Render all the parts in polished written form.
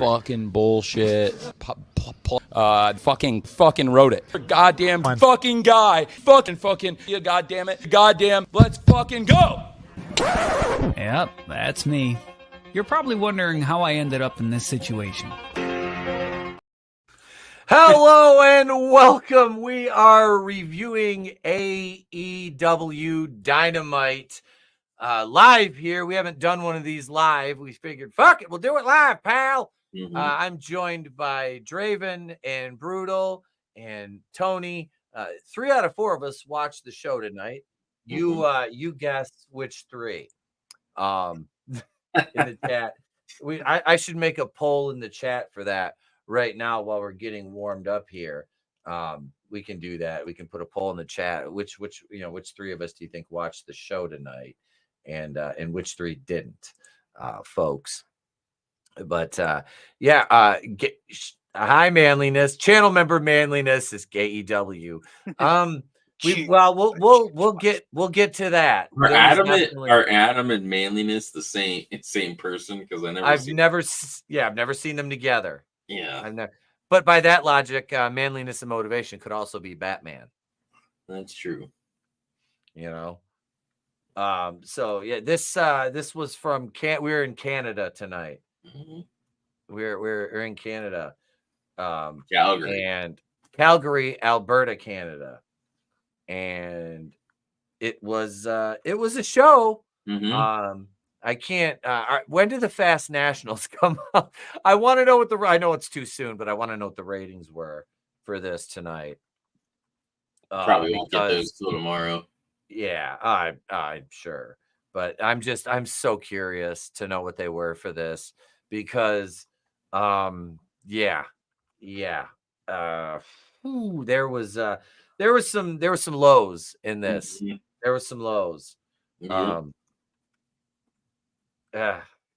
fucking bullshit. Fucking wrote it. Goddamn fucking guy. Fucking. Yeah, goddamn it. Goddamn. Let's fucking go. Yep, that's me. You're probably wondering how I ended up in this situation. Hello and welcome. We are reviewing AEW Dynamite live here. We haven't done one of these live. We figured, fuck it, we'll do it live, pal. I'm joined by Draven and Brutal and Tony. 3 out of 4 of us watched the show tonight. You guess which 3 in the chat. I should make a poll in the chat for that right now while we're getting warmed up here. We can do that. We can put a poll in the chat. Which 3 of us do you think watched the show tonight, and which 3 didn't, folks? But hi, Manliness channel member. Manliness is AEW. We'll get to that. Are Adam and Manliness the same person? Because I've never seen them together. Yeah, but by that logic, Manliness and Motivation could also be Batman. That's true. So yeah, this was from we're in Canada tonight. We're in Canada, Calgary, Alberta, Canada, and it was a show. I can't. When did the Fast Nationals come up? I want to know I know it's too soon, but I want to know what the ratings were for this tonight. Probably won't get those till tomorrow. Yeah, I'm sure, but I'm so curious to know what they were for this because, there was some lows in this. There was some lows.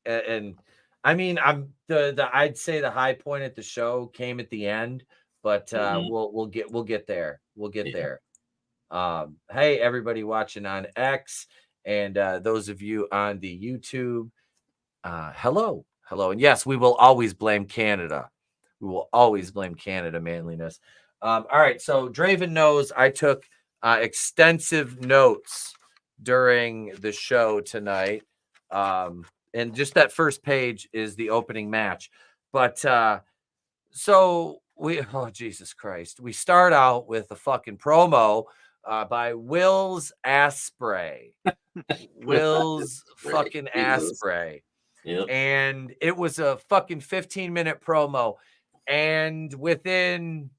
And I mean, I'd say the high point at the show came at the end, but we'll get there. We'll get there. Hey, everybody watching on X and those of you on the YouTube, hello. And yes, we will always blame Canada. We will always blame Canada, Manliness. All right, so Draven knows I took extensive notes during the show tonight. And just that first page is the opening match. But so Jesus Christ. We start out with a fucking promo by Will's ass spray. Will's fucking ass spray. Yep. And it was a fucking 15-minute promo. And within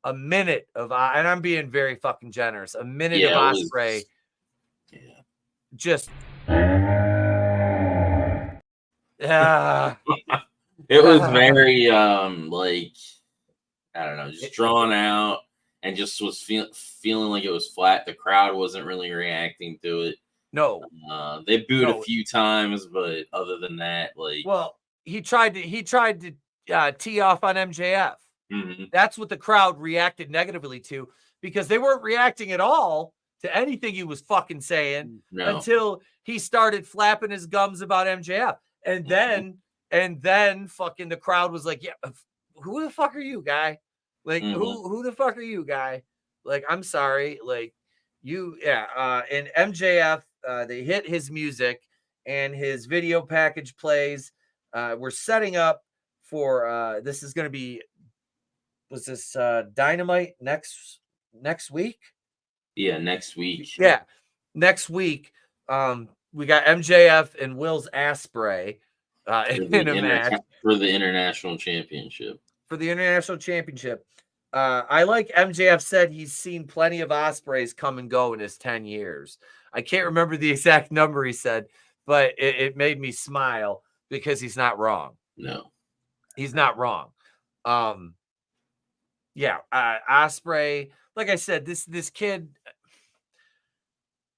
a minute of, and I'm being very fucking generous, a minute of Osprey, just it was very like, I don't know, just drawn out and just was feeling like it was flat. The crowd wasn't really reacting to it. No, they booed a few times, but other than that, like, well, he tried to tee off on MJF. That's what the crowd reacted negatively to, because they weren't reacting at all to anything he was fucking saying until he started flapping his gums about MJF. And then fucking the crowd was like, yeah, who the fuck are you, guy? Like, who the fuck are you, guy? Like, I'm sorry. Like, and MJF, they hit his music and his video package plays. We're setting up for, this is going to be, was this Dynamite next week? Yeah, next week. Yeah, next week. We got MJF and Will's ass spray in a match for the international championship. I like MJF said he's seen plenty of Ospreys come and go in his 10 years. I can't remember the exact number he said, but it made me smile because he's not wrong. No, he's not wrong. Osprey, like I said, this kid,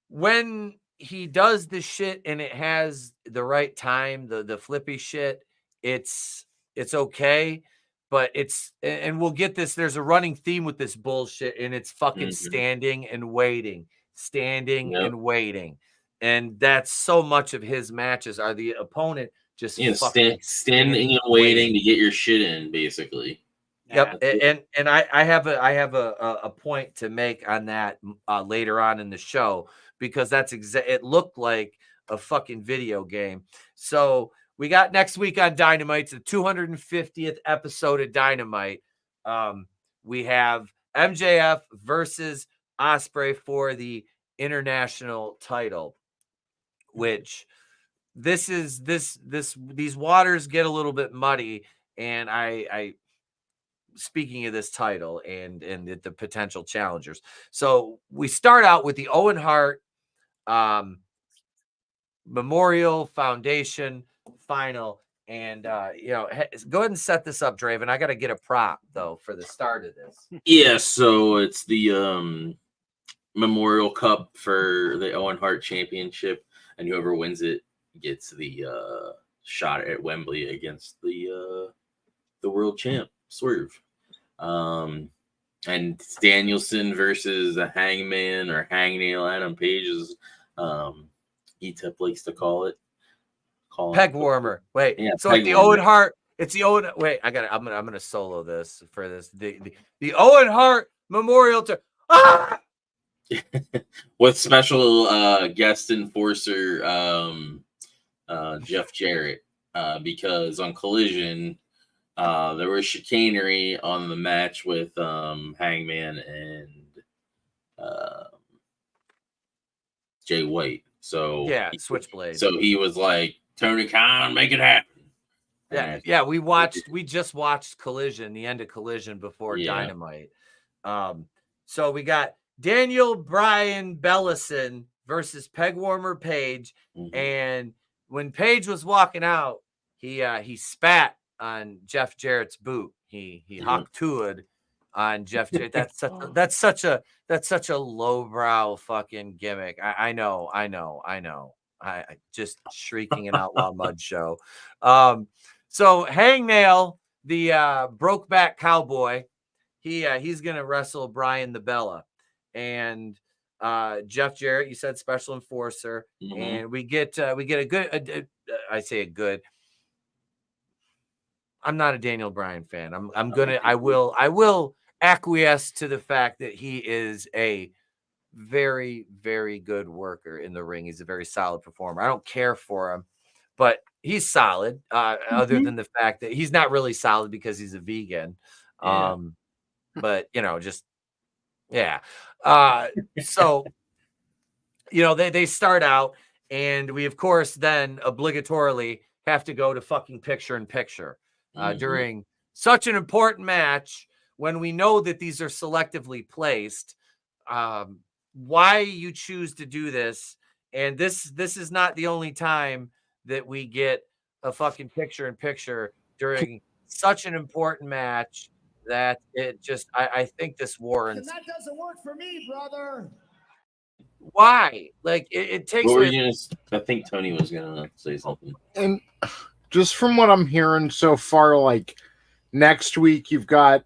when he does this shit and it has the right time, the flippy shit, it's okay. But and we'll get this. There's a running theme with this bullshit, and it's fucking standing and waiting. And that's so much of his matches are the opponent just standing and waiting to get your shit in, basically. Yep, and I have a point to make on that later on in the show, because that's it looked like a fucking video game. So we got next week on Dynamite, the 250th episode of Dynamite. We have MJF versus Ospreay for the international title, which these waters get a little bit muddy, and I speaking of this title and the potential challengers. So we start out with the Owen Hart Memorial Foundation final. And, go ahead and set this up, Draven. I got to get a prop, though, for the start of this. Yeah, so it's the Memorial Cup for the Owen Hart Championship, and whoever wins it gets the shot at Wembley against the world champ, Swerve. And Danielson versus a Hangman or Hangnail, Adam Page's Etep likes to call it. Peg warmer. Wait, yeah, so like the Owen Hart, it's the Owen. Wait, I'm gonna solo this for this. The Owen Hart Memorial to with special guest enforcer Jeff Jarrett, because on Collision there was chicanery on the match with Hangman and Jay White. So yeah, Switchblade. So he was like, Tony Khan, make it happen. Yeah, we just watched Collision, the end of Collision before Dynamite. So we got Daniel Bryan Bellison versus Pegwarmer Page. Mm-hmm. And when Page was walking out, he spat on Jeff Jarrett's boot. He hawk-tooed on Jeff Jarrett. That's such a lowbrow fucking gimmick. I know. I just shrieking an outlaw mud show. So Hangnail, the Brokeback Cowboy, he's gonna wrestle Brian the Bella, and Jeff Jarrett, you said special enforcer, mm-hmm. and we get a good. I say a good. I'm not a Daniel Bryan fan. I will acquiesce to the fact that he is a very, very good worker in the ring. He's a very solid performer. I don't care for him, but he's solid. Other than the fact that he's not really solid because he's a vegan. Yeah. But just yeah. So they start out, and we of course then obligatorily have to go to fucking picture in picture during such an important match when we know that these are selectively placed. Why you choose to do this, and this is not the only time that we get a fucking picture in picture during such an important match that it just I think this warrants. That doesn't work for me, brother. Why? Like it takes. I think Tony was gonna say something. And just from what I'm hearing so far, like next week you've got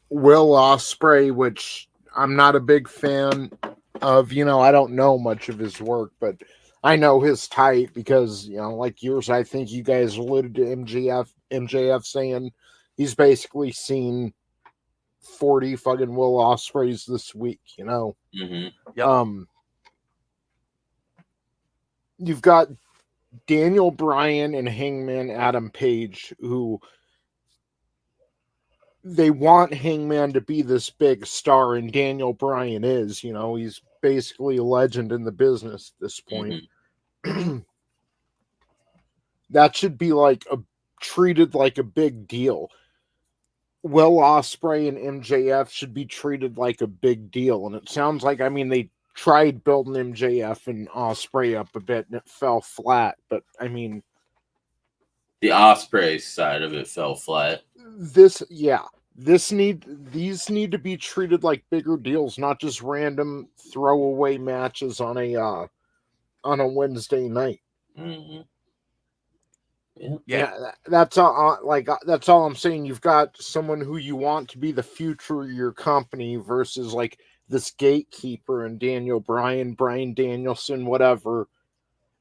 Will Ospreay, which I'm not a big fan of. I don't know much of his work, but I know his type because, like yours, I think you guys alluded to MJF saying he's basically seen 40 fucking Will Ospreays this week, Mm-hmm. Yep. You've got Daniel Bryan and Hangman Adam Page, who they want Hangman to be this big star, and Daniel Bryan is, he's basically a legend in the business at this point. Mm-hmm. That should be treated like a big deal. Will Ospreay and MJF should be treated like a big deal. And it sounds like, they tried building MJF and Ospreay up a bit and it fell flat. But, the Ospreay side of it fell flat. These need to be treated like bigger deals, not just random throwaway matches on a Wednesday night. Mm-hmm. Yeah, that's all. That's all I'm saying. You've got someone who you want to be the future of your company versus this gatekeeper and Daniel Bryan, Brian Danielson, whatever.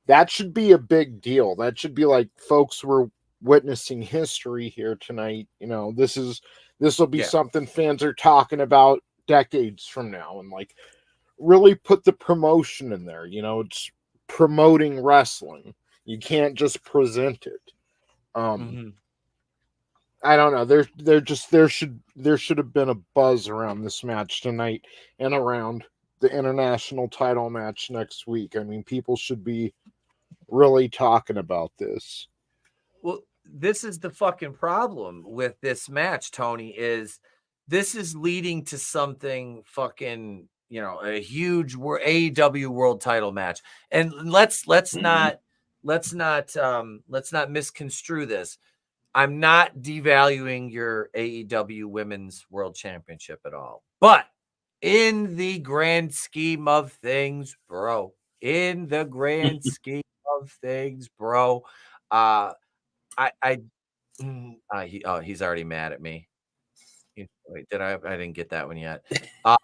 That should be a big deal. That should be like, folks, we're witnessing history here tonight. You know, this will be something fans are talking about decades from now, and like really put the promotion in there. You know, it's promoting wrestling. You can't just present it. I don't know. There should have been a buzz around this match tonight and around the international title match next week. I mean, people should be really talking about this. Well, this is the fucking problem with this match, Tony, is this is leading to something fucking, you know, a huge AEW world title match. And let's not misconstrue this. I'm not devaluing your AEW Women's World Championship at all. But in the grand scheme of things, bro, he's already mad at me. Wait, I didn't get that one yet. I'll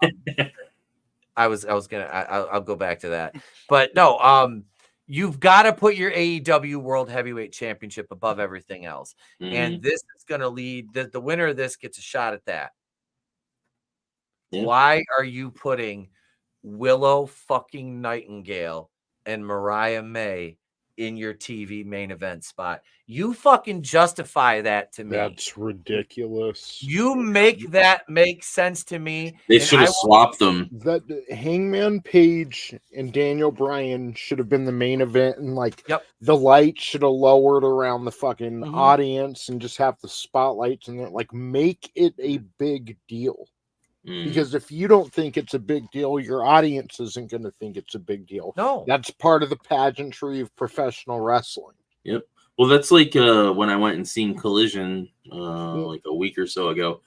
go back to that. But no, you've got to put your AEW World Heavyweight Championship above everything else. And this is going to lead the winner of this gets a shot at that. Yeah. Why are you putting Willow fucking Nightingale and Mariah May in your TV main event spot? You fucking justify that to me. That's ridiculous. You make that make sense to me. They should have swapped them. That Hangman Page and Daniel Bryan should have been the main event, and like the light should have lowered around the fucking audience and just have the spotlights and like make it a big deal. Because if you don't think it's a big deal, your audience isn't going to think it's a big deal. No. That's part of the pageantry of professional wrestling. Yep. Well, that's like when I went and seen Collision like a week or so ago.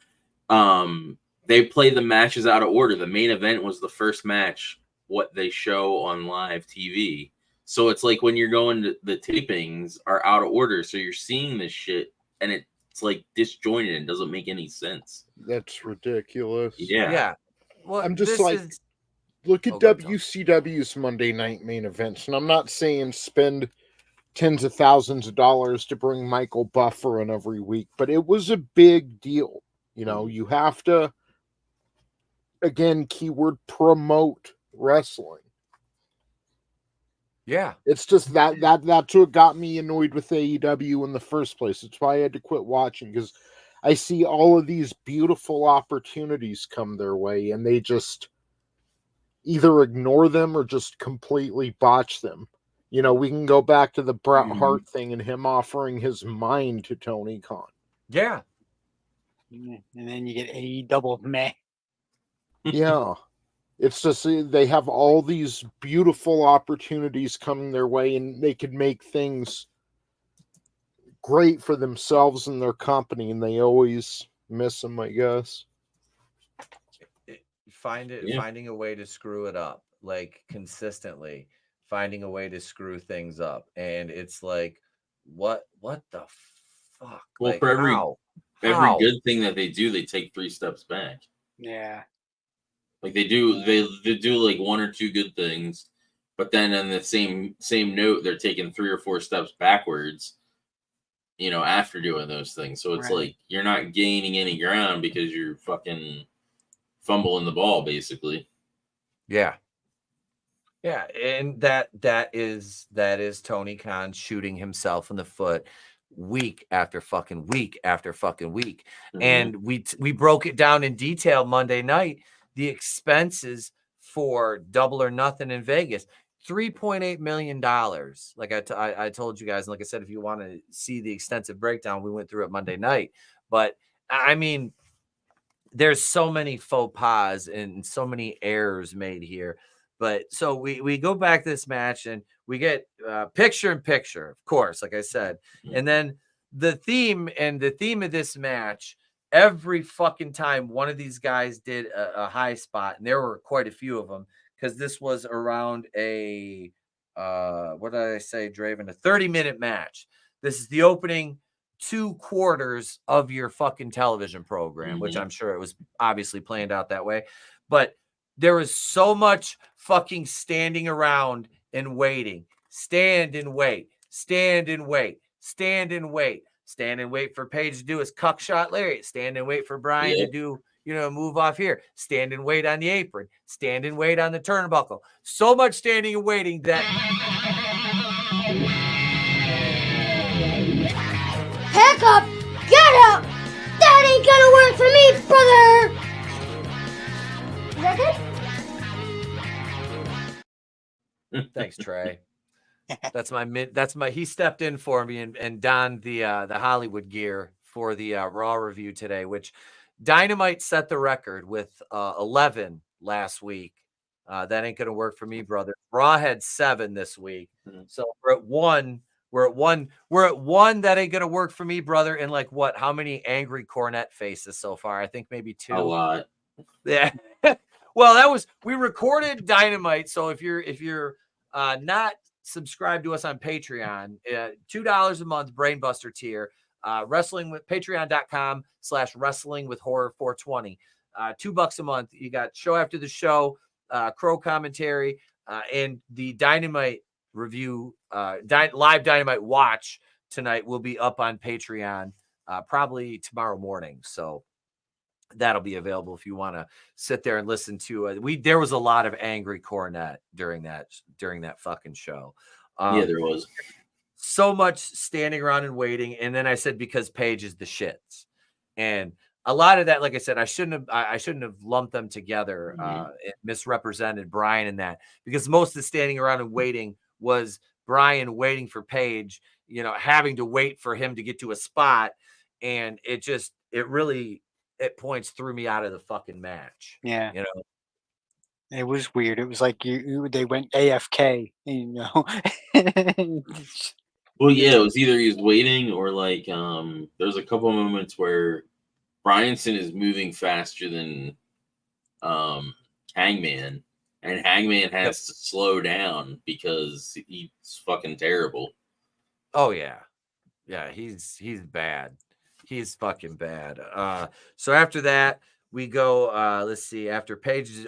They play the matches out of order. The main event was the first match, what they show on live TV. So it's like when you're going to the tapings are out of order. So you're seeing this shit and it's like disjointed and doesn't make any sense. That's ridiculous. Yeah. Well, I'm just like, look at WCW's Monday night main events, and I'm not saying spend tens of thousands of dollars to bring Michael Buffer in every week, but it was a big deal. You know, you have to, again, keyword, promote wrestling. Yeah. It's just that's what got me annoyed with AEW in the first place. It's why I had to quit watching, because I see all of these beautiful opportunities come their way and they just either ignore them or just completely botch them. You know, we can go back to the Bret Hart thing and him offering his mind to Tony Khan. Yeah. And then you get AEW, man. Yeah. It's just they have all these beautiful opportunities coming their way, and they could make things great for themselves and their company, and they always miss them, I guess. Finding a way to screw it up, like consistently finding a way to screw things up, and it's like, what the fuck? Well, like, for every how? good thing that they do, they take 3 steps back. Yeah. Like they do like 1 or 2 good things, but then on the same note, they're taking 3 or 4 steps backwards, you know, after doing those things. So it's like you're not gaining any ground because you're fucking fumbling the ball, basically. Yeah. Yeah, and that is Tony Khan shooting himself in the foot week after fucking week after fucking week. And we broke it down in detail Monday night. The expenses for Double or Nothing in Vegas, $3.8 million. Like I told you guys, and like I said, if you want to see the extensive breakdown, we went through it Monday night. But I mean, there's so many faux pas and so many errors made here. But so we go back to this match and we get picture in picture, of course, like I said. And then the theme of this match, every fucking time one of these guys did a high spot, and there were quite a few of them, because this was around a what did I say, Draven? A 30-minute match. This is the opening 2 quarters of your fucking television program, which I'm sure it was obviously planned out that way. But there was so much fucking standing around and waiting. stand and wait, stand and wait, stand and wait, stand and wait for Paige to do his cuck shot lariat, stand and wait for Brian to do, move off here, stand and wait on the apron, stand and wait on the turnbuckle. So much standing and waiting that Pack up, get out. That ain't gonna work for me, brother. Is that good? Thanks, Trey. He stepped in for me and donned the Hollywood gear for the Raw review today, which Dynamite set the record with 11 last week. That ain't gonna work for me, brother. Raw had 7 this week. So we're at 1. We're at one. That ain't gonna work for me, brother. And like what? How many angry Cornette faces so far? I think maybe 2. A lot. Yeah. Well, we recorded Dynamite. So if you're not subscribed to us on Patreon, $2 a month, Brainbuster tier, wrestling with patreon.com/wrestlingwithhorror420, $2 a month. You got show after the show, Crow commentary, and the Dynamite review, live Dynamite watch tonight will be up on Patreon probably tomorrow morning. So that'll be available if you want to sit there and listen to there was a lot of angry Cornette during that fucking show. Yeah, there was so much standing around and waiting. And then I said, because Paige is the shits. And a lot of that, like I said, I shouldn't have lumped them together, misrepresented Brian in that, because most of the standing around and waiting was Brian waiting for Paige, having to wait for him to get to a spot. And it points threw me out of the fucking match. Yeah. It was weird. It was like they went AFK, Well, yeah, it was either he was waiting or like there's a couple of moments where Bryanson is moving faster than Hangman, and Hangman has to slow down because he's fucking terrible. Oh yeah. Yeah, he's bad. He's fucking bad. So after that, we go, let's see, after Paige's.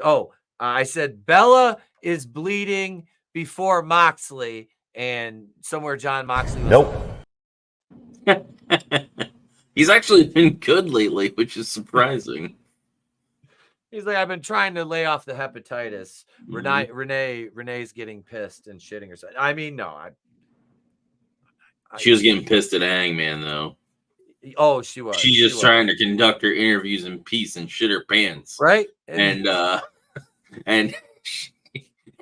I said Bella is bleeding before Moxley, and somewhere John Moxley was. Nope. He's actually been good lately, which is surprising. He's like, I've been trying to lay off the hepatitis. Renee's getting pissed and shitting herself. I mean, no. She was getting pissed at Hangman, though. Oh, she was. She's just trying to conduct her interviews in peace and shit her pants. Right? And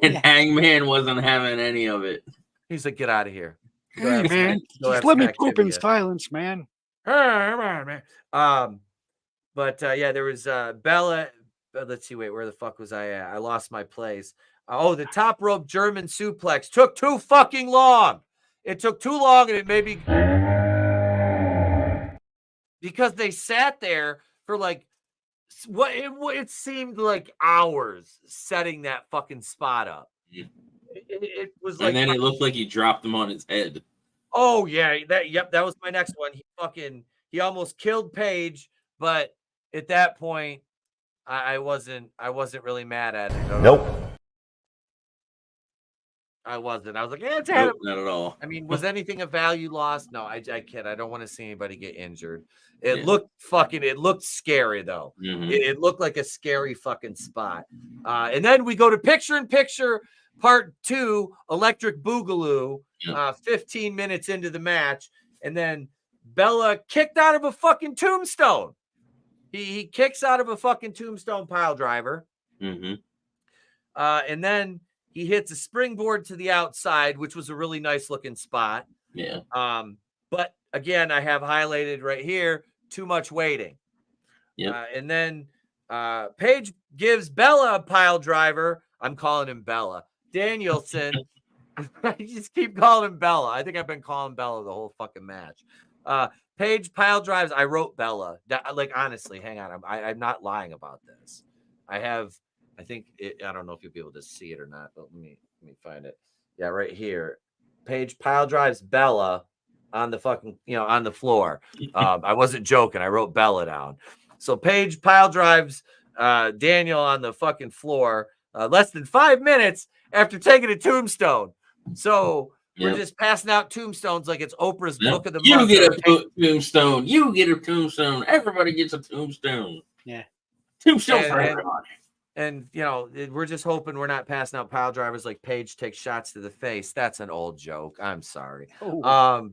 Hangman wasn't having any of it. He's like, get out of here. Hey, man. Just let me poop in silence, man. But there was Bella. Let's see, wait, where the fuck was I at? I lost my place. The top rope German suplex took too fucking long. It took too long, and it made me, because they sat there for like what it seemed like hours setting that fucking spot up. It was like, and then it looked like he dropped him on his head. Oh yeah, that was my next one. He almost killed Paige, but at that point, I wasn't really mad at it. Nope. I wasn't. I was like, it's nope, not at all. I mean, was anything of value lost? No, I kid. I don't want to see anybody get injured. It looked scary though. Mm-hmm. It looked like a scary fucking spot. And then we go to picture-in-picture part 2, Electric Boogaloo, 15 minutes into the match. And then Bella kicked out of a fucking tombstone. He kicks out of a fucking tombstone pile driver. Mm-hmm. And then he hits a springboard to the outside, which was a really nice looking spot. Yeah. But again, I have highlighted right here, too much waiting. Yeah. And then Paige gives Bella a pile driver. I'm calling him Bella. Danielson. I just keep calling him Bella. I think I've been calling Bella the whole fucking match. Paige pile drives. I wrote Bella. Like, honestly, hang on. I'm not lying about this. I think I don't know if you'll be able to see it or not, but let me find it. Yeah, right here. Paige pile drives Bella on the fucking, on the floor. I wasn't joking. I wrote Bella down. So Paige pile drives Daniel on the fucking floor less than 5 minutes after taking a tombstone. So we're Yep. just passing out tombstones like it's Oprah's Yep. book of the You month. get a tombstone. You get a tombstone. Everybody gets a tombstone. Yeah. Tombstone for And- everybody. And we're just hoping we're not passing out pile drivers like Paige takes shots to the face. That's an old joke. I'm sorry. Oh.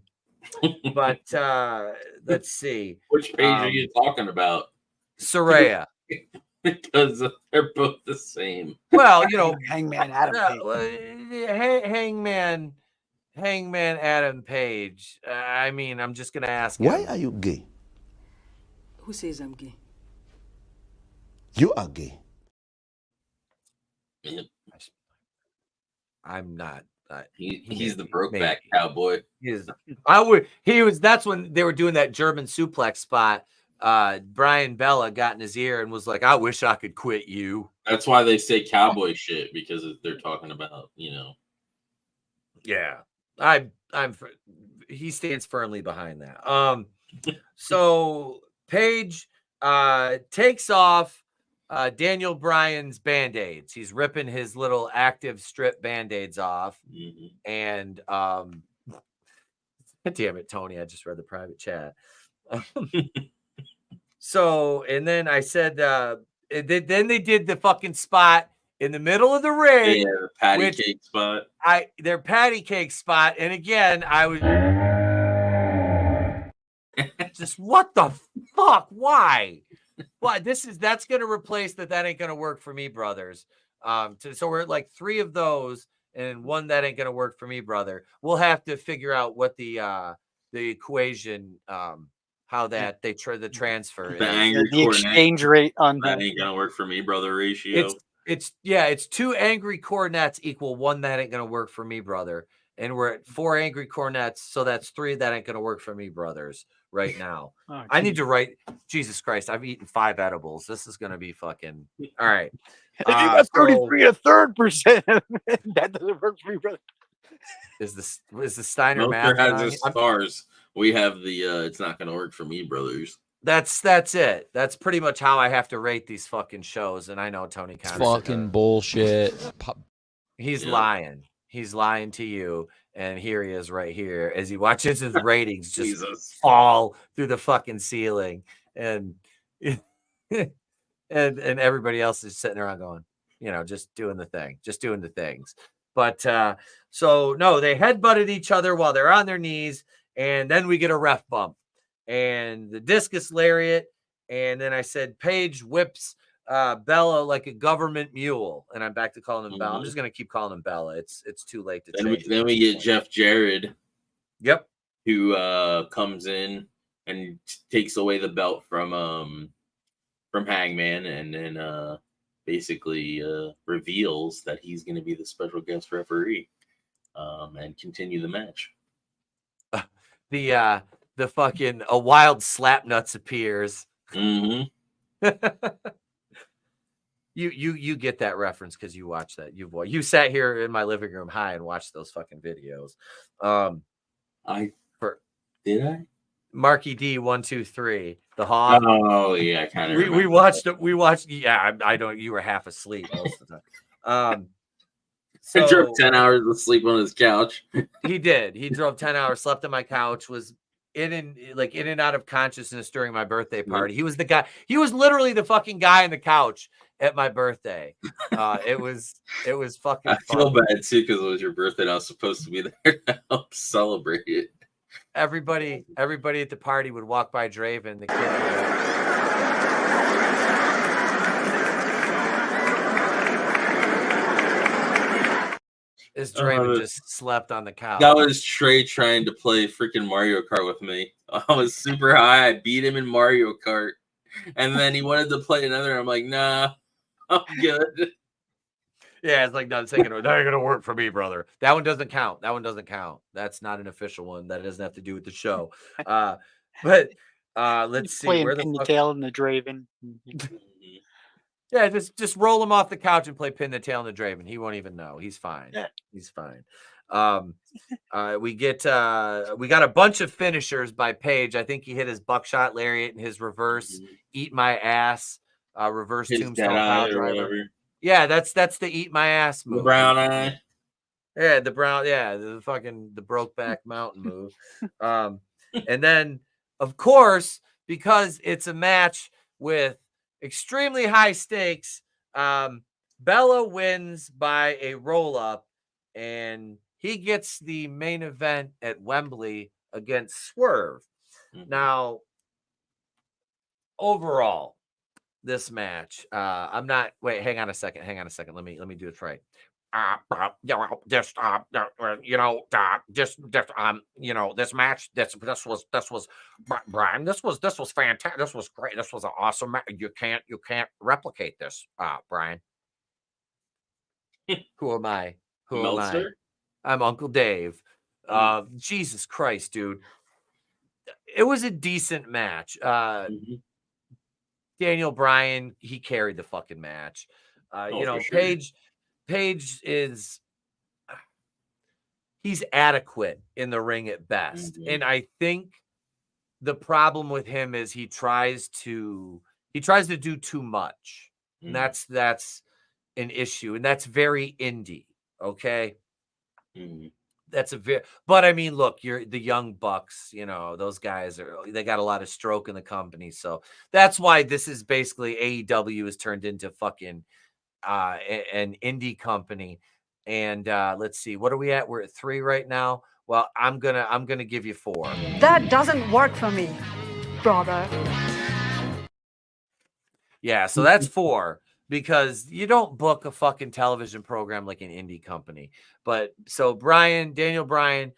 But let's see. Which page are you talking about? Soraya. Because they're both the same. Well, Hangman Adam Page. Hangman Adam Page. I mean, I'm just gonna ask Why him. are you gay? Who says I'm gay? You are gay. I'm not. He's the brokeback cowboy. He is. That's when they were doing that German suplex spot. Brian Bella got in his ear and was like, "I wish I could quit you." That's why they say cowboy shit, because they're talking about, Yeah, he stands firmly behind that. So Paige takes off Daniel Bryan's band-aids. He's ripping his little active strip band-aids off. Mm-hmm. And damn it, Tony, I just read the private chat. So, and then I said, then they did the fucking spot in the middle of the ring. Yeah, the patty cake spot. Their patty cake spot. And again, I was just, what the fuck? Why? Why? That's going to replace that ain't going to work for me, brothers. So we're at like 3 of those and 1 that ain't going to work for me, brother. We'll have to figure out what the equation, how that the transfer The is. angry The exchange rate on that ain't gonna work for me, brother ratio. It's 2 angry cornets equal 1 that ain't gonna work for me, brother. And we're at 4 angry cornets, so that's 3 that ain't gonna work for me, brothers, right now. I need to write. Jesus Christ, I've eaten 5 edibles. This is gonna be fucking all right. You got 33 1/3%. That doesn't work for me, brother. Is the Steiner Smoker math? has his stars. We have the it's not gonna work for me, brothers. That's it. That's pretty much how I have to rate these fucking shows. And I know Tony kind of Fucking bullshit. He's lying. He's lying to you. And here he is right here as he watches his ratings just fall through the fucking ceiling. And and everybody else is sitting around going, just doing the thing, just doing the things. But so no, they headbutted each other while they're on their knees. And then we get a ref bump and the discus lariat. And then I said, Paige whips Bella like a government mule. And I'm back to calling him Bella. I'm just going to keep calling him Bella. It's too late to change. Then we get Jeff Jarrett. Yep. Who comes in and takes away the belt from Hangman, and then basically reveals that he's going to be the special guest referee and continue the match. The fucking a wild Slapnuts appears. Mm-hmm. You get that reference because you watched that. You sat here in my living room high and watched those fucking videos. Did I? Marky D 1 2 3 the Hog. Oh yeah, I kind of. We watched it. We watched. Yeah, I don't. You were half asleep most of the time. He drove 10 hours of sleep on his couch. He did. He drove 10 hours, slept on my couch, was in and out of consciousness during my birthday party. He was the guy. He was literally the fucking guy on the couch at my birthday. It was fucking. I feel bad too because it was your birthday and I was supposed to be there to help celebrate it. Everybody at the party would walk by Draven, the kid. As Draven just slept on the couch. That was Trey trying to play freaking Mario Kart with me. I was super high. I beat him in Mario Kart. And then he wanted to play another. I'm like, nah, I'm good. Yeah, it's like, no, it's ain't gonna work for me, brother. That one doesn't count. That's not an official one. That doesn't have to do with the show. But let's see. Playing Infinitale and the Draven. Yeah, just roll him off the couch and play Pin the Tail and the Draven. He won't even know. He's fine. Yeah. He's fine. We got a bunch of finishers by Paige. I think he hit his buckshot lariat and his reverse eat my ass reverse His tombstone dead eye pile or driver. whatever. Yeah, that's the eat my ass move. The brown eye. Yeah, the brown, yeah, the Brokeback Mountain move. And then, of course, because it's a match with extremely high stakes, Bella wins by a roll up, and he gets the main event at Wembley against Swerve. Now, overall, this match, I'm not. Wait, hang on a second. Let me do it right. This match, this was Brian. This was fantastic. This was great. This was an awesome match. You can't replicate this, Brian. Who am I? I'm Uncle Dave. Jesus Christ, dude. It was a decent match. Daniel Bryan, he carried the fucking match. Sure. Paige is he's adequate in the ring at best. And I think the problem with him is he tries to do too much. And that's an issue. And that's very indie. Okay. That's but I mean, look, you're the Young Bucks, those guys they got a lot of stroke in the company. So that's why this is basically AEW has turned into fucking an indie company. And let's see, what are we at? We're at 3 right now. Well, I'm gonna give you 4. That doesn't work for me, brother. Yeah, so that's 4. Because you don't book a fucking television program like an indie company. But so Daniel Bryan,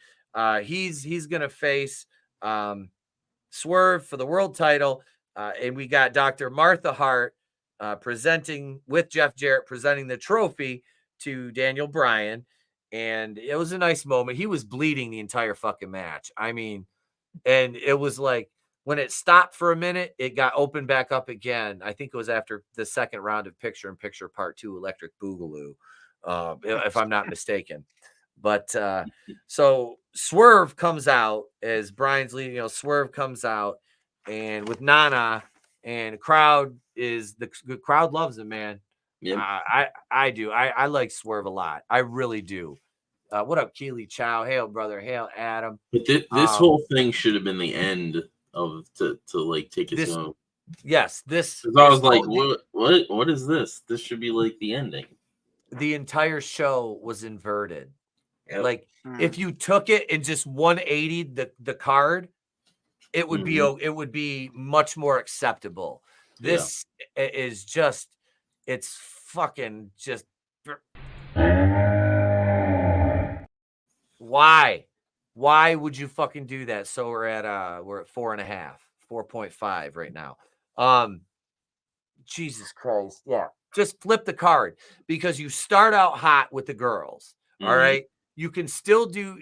he's gonna face Swerve for the world title, and we got Dr. Martha Hart presenting with Jeff Jarrett, presenting the trophy to Daniel Bryan, and it was a nice moment. He was bleeding the entire fucking match. I mean, and it was like, when it stopped for a minute, it got opened back up again. I think it was after the second round of Picture-in-Picture Part 2 Electric Boogaloo, if I'm not mistaken. But so Swerve comes out as Brian's leading. Swerve comes out and with Nana, and the crowd loves him, man. Yeah, I do. I like Swerve a lot. I really do. What up, Keely Chow? Hail, brother. Hail, Adam. but this whole thing should have been the end to like take us home. Yes, this. I was like, what is this? This should be like the ending. The entire show was inverted. Yep. Like if you took it and just 180 the card, it would be much more acceptable. This is just, it's fucking just. Why would you fucking do that? So we're at 4.5, 4.5 right now. Jesus Christ. Yeah. Just flip the card, because you start out hot with the girls. All right. You can still do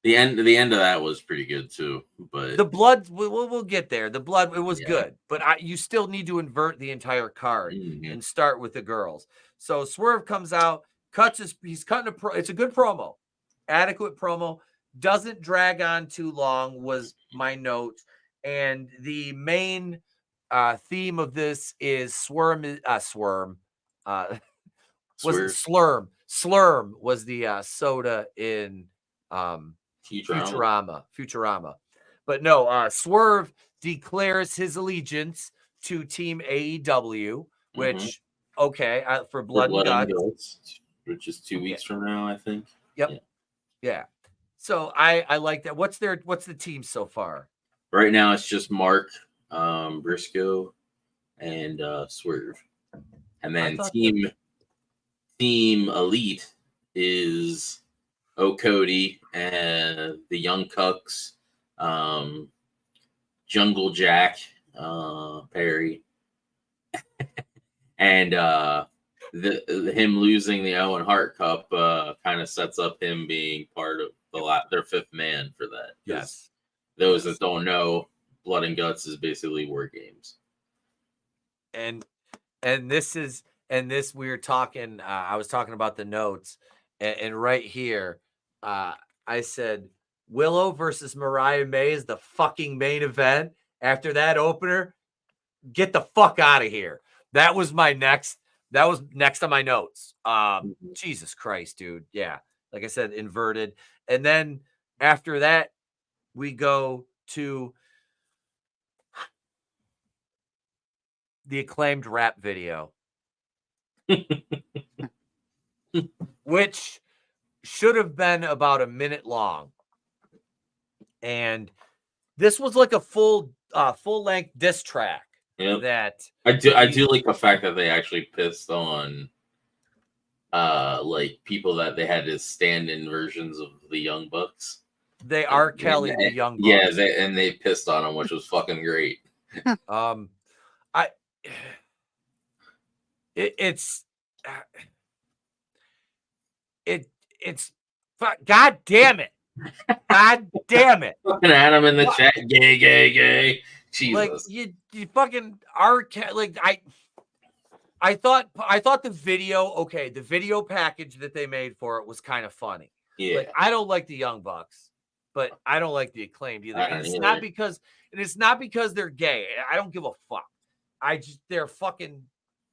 the end of that was pretty good too, but the blood, we'll get there. The blood, it was good, but you still need to invert the entire card and start with the girls. So Swerve comes out, he's cutting it's a good promo, adequate promo, doesn't drag on too long was my note. And the main theme of this is Slurm was the soda in Futurama. But no, Swerve declares his allegiance to Team AEW, which for Blood and Guts, which is 2 weeks from now, I think. Yep. Yeah. So I like that. What's the team so far? Right now it's just Mark, Briscoe, and Swerve. And then Team Elite is Cody and the Young Cucks, Jungle Jack, Perry, and him losing the Owen Hart Cup kind of sets up him being part of their 5th man for that. Yes. Those that don't know, Blood and Guts is basically War Games. And this we were talking, I was talking about the notes, and right here, I said Willow versus Mariah May is the fucking main event. After that opener, get the fuck out of here. That was my next that was next on my notes. Jesus Christ, dude. Yeah. Like I said, inverted. And then after that, we go to the Acclaimed rap video, which should have been about a minute long. And this was like a full length diss track. Yep. That I do like the fact that they actually pissed on like people that they had as stand-in versions of the Young Bucks. They are Kelly the Young Bucks. Yeah, they pissed on them, which was fucking great. It's God damn it. God damn it. Fucking Adam in the chat, gay. Jesus. Like you fucking are like I thought the video package that they made for it was kind of funny. Yeah. Like I don't like the Young Bucks, but I don't like the Acclaimed either. And it's not because they're gay. I don't give a fuck. They're fucking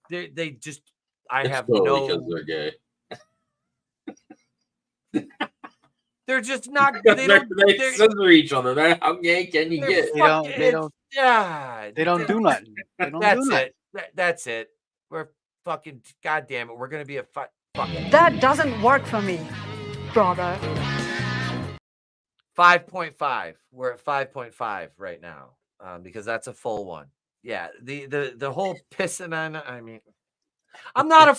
they just have no because they're gay. They're just not. They scissor each other. That's how gay can you get? They don't do nothing. They don't do nothing. That's it. We're fucking. God damn it. We're gonna be a fucking. That doesn't work for me, brother. 5.5. We're at 5.5 right now, because that's a full one. Yeah. The whole pissing on. I mean, I'm not a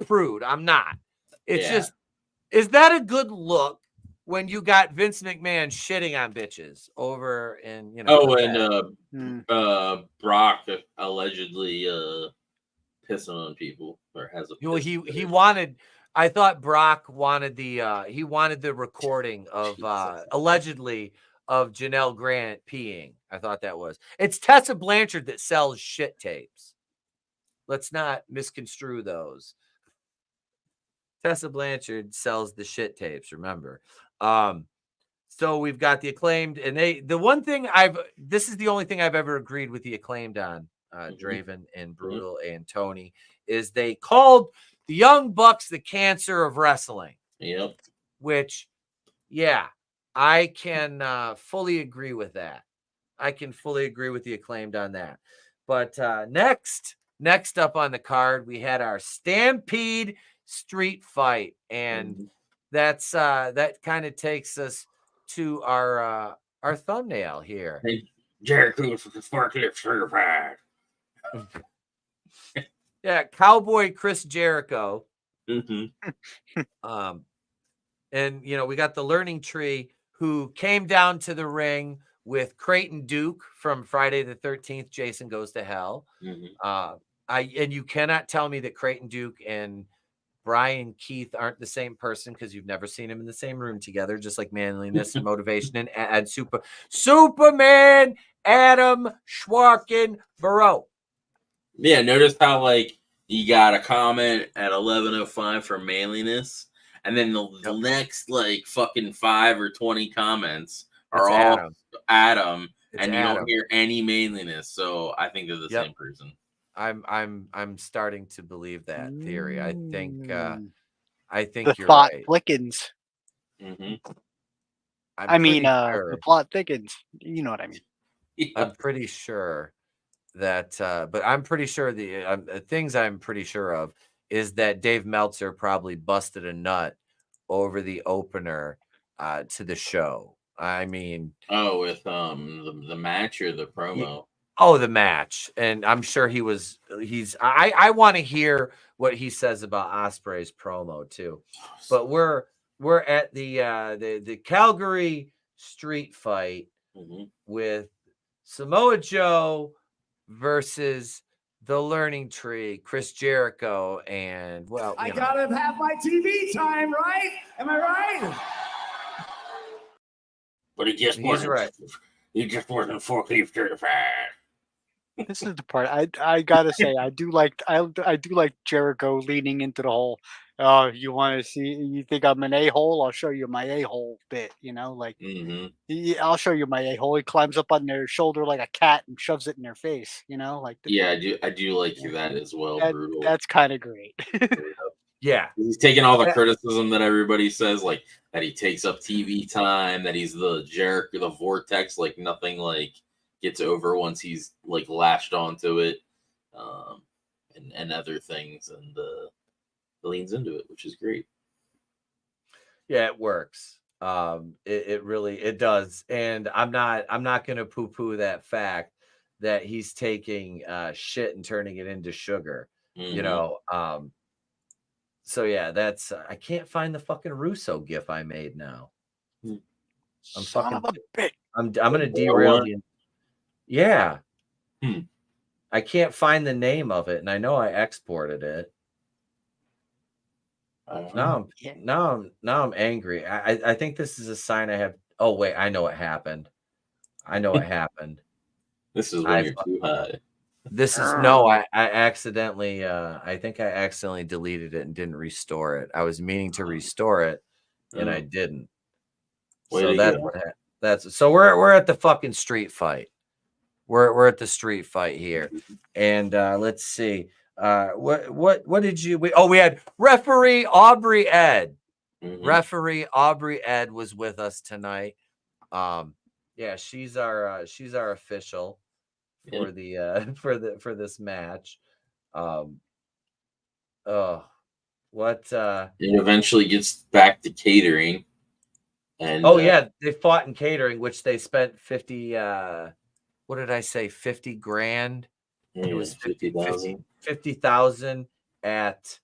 prude. I'm not. It's just. Is that a good look? When you got Vince McMahon shitting on bitches over in, Brock allegedly pissing on people or has a he wanted. I thought Brock wanted the recording of allegedly of Janelle Grant peeing. I thought it's Tessa Blanchard that sells shit tapes. Let's not misconstrue those. Tessa Blanchard sells the shit tapes. Remember. So we've got the Acclaimed, and this is the only thing I've ever agreed with the Acclaimed on, Draven and Brutal and Tony, is they called the Young Bucks the cancer of wrestling. Yep. Which, yeah, I can fully agree with that. I can fully agree with the Acclaimed on that. But next up on the card, we had our Stampede Street Fight, and that's that kind of takes us to our thumbnail here. Hey, Jericho's forklift certified. Yeah, Cowboy Chris Jericho. And we got the Learning Tree, who came down to the ring with Creighton Duke from Friday the 13th. Jason Goes to Hell. And you cannot tell me that Creighton Duke and Brian Keith aren't the same person, because you've never seen them in the same room together, just like Manliness and Motivation and Superman Adam Schwarkenborough. Yeah, notice how like you got a comment at 11:05 for Manliness, and then the next like fucking 5 or 20 comments are all Adam and you don't hear any Manliness. So I think they're the same person. I'm starting to believe that theory. I think the you're plot right. thickens. The plot thickens. You know what I mean? I'm pretty sure that, but I'm pretty sure the things I'm pretty sure of is that Dave Meltzer probably busted a nut over the opener to the show. I mean, with the match or the promo. The match. And I'm sure I want to hear what he says about Ospreay's promo too. But we're at the Calgary street fight with Samoa Joe versus the Learning Tree, Chris Jericho, and I gotta have my TV time, right? Am I right? But he just wasn't forklift certified. This is the part I gotta say I do like Jericho leaning into the whole Oh, you want to see? You think I'm an a-hole? I'll show you my a-hole bit. Like I'll show you my a-hole. He climbs up on their shoulder like a cat and shoves it in their face. Like Yeah, I do like that as well. Brutal. That's kind of great. Yeah, he's taking all the criticism that everybody says, like that he takes up TV time, that he's the Jericho, the vortex, like nothing like gets over once he's like latched onto it, and other things, and leans into it, which is great. Yeah, it works. It really does, and I'm not gonna poo-poo that fact that he's taking shit and turning it into sugar. So yeah, that's I can't find the fucking Russo gif I made now. I'm Son of a bitch. I'm gonna derail you. Yeah. I can't find the name of it, and I know I exported it. Now I'm angry. I think this is a sign I have. Oh wait, I know what happened. This is when you're too high. This is no, I accidentally I think I accidentally deleted it and didn't restore it. I was meaning to restore it and I didn't. So that's what happened. So we're at the fucking street fight. We're at the street fight here. And let's see. What did you we had referee Aubrey Ed. Referee Aubrey Ed was with us tonight. Yeah, she's our official for the for this match. It eventually gets back to catering. And yeah, they fought in catering, which they spent 50 what did I say, 50 grand? It was 50,000 at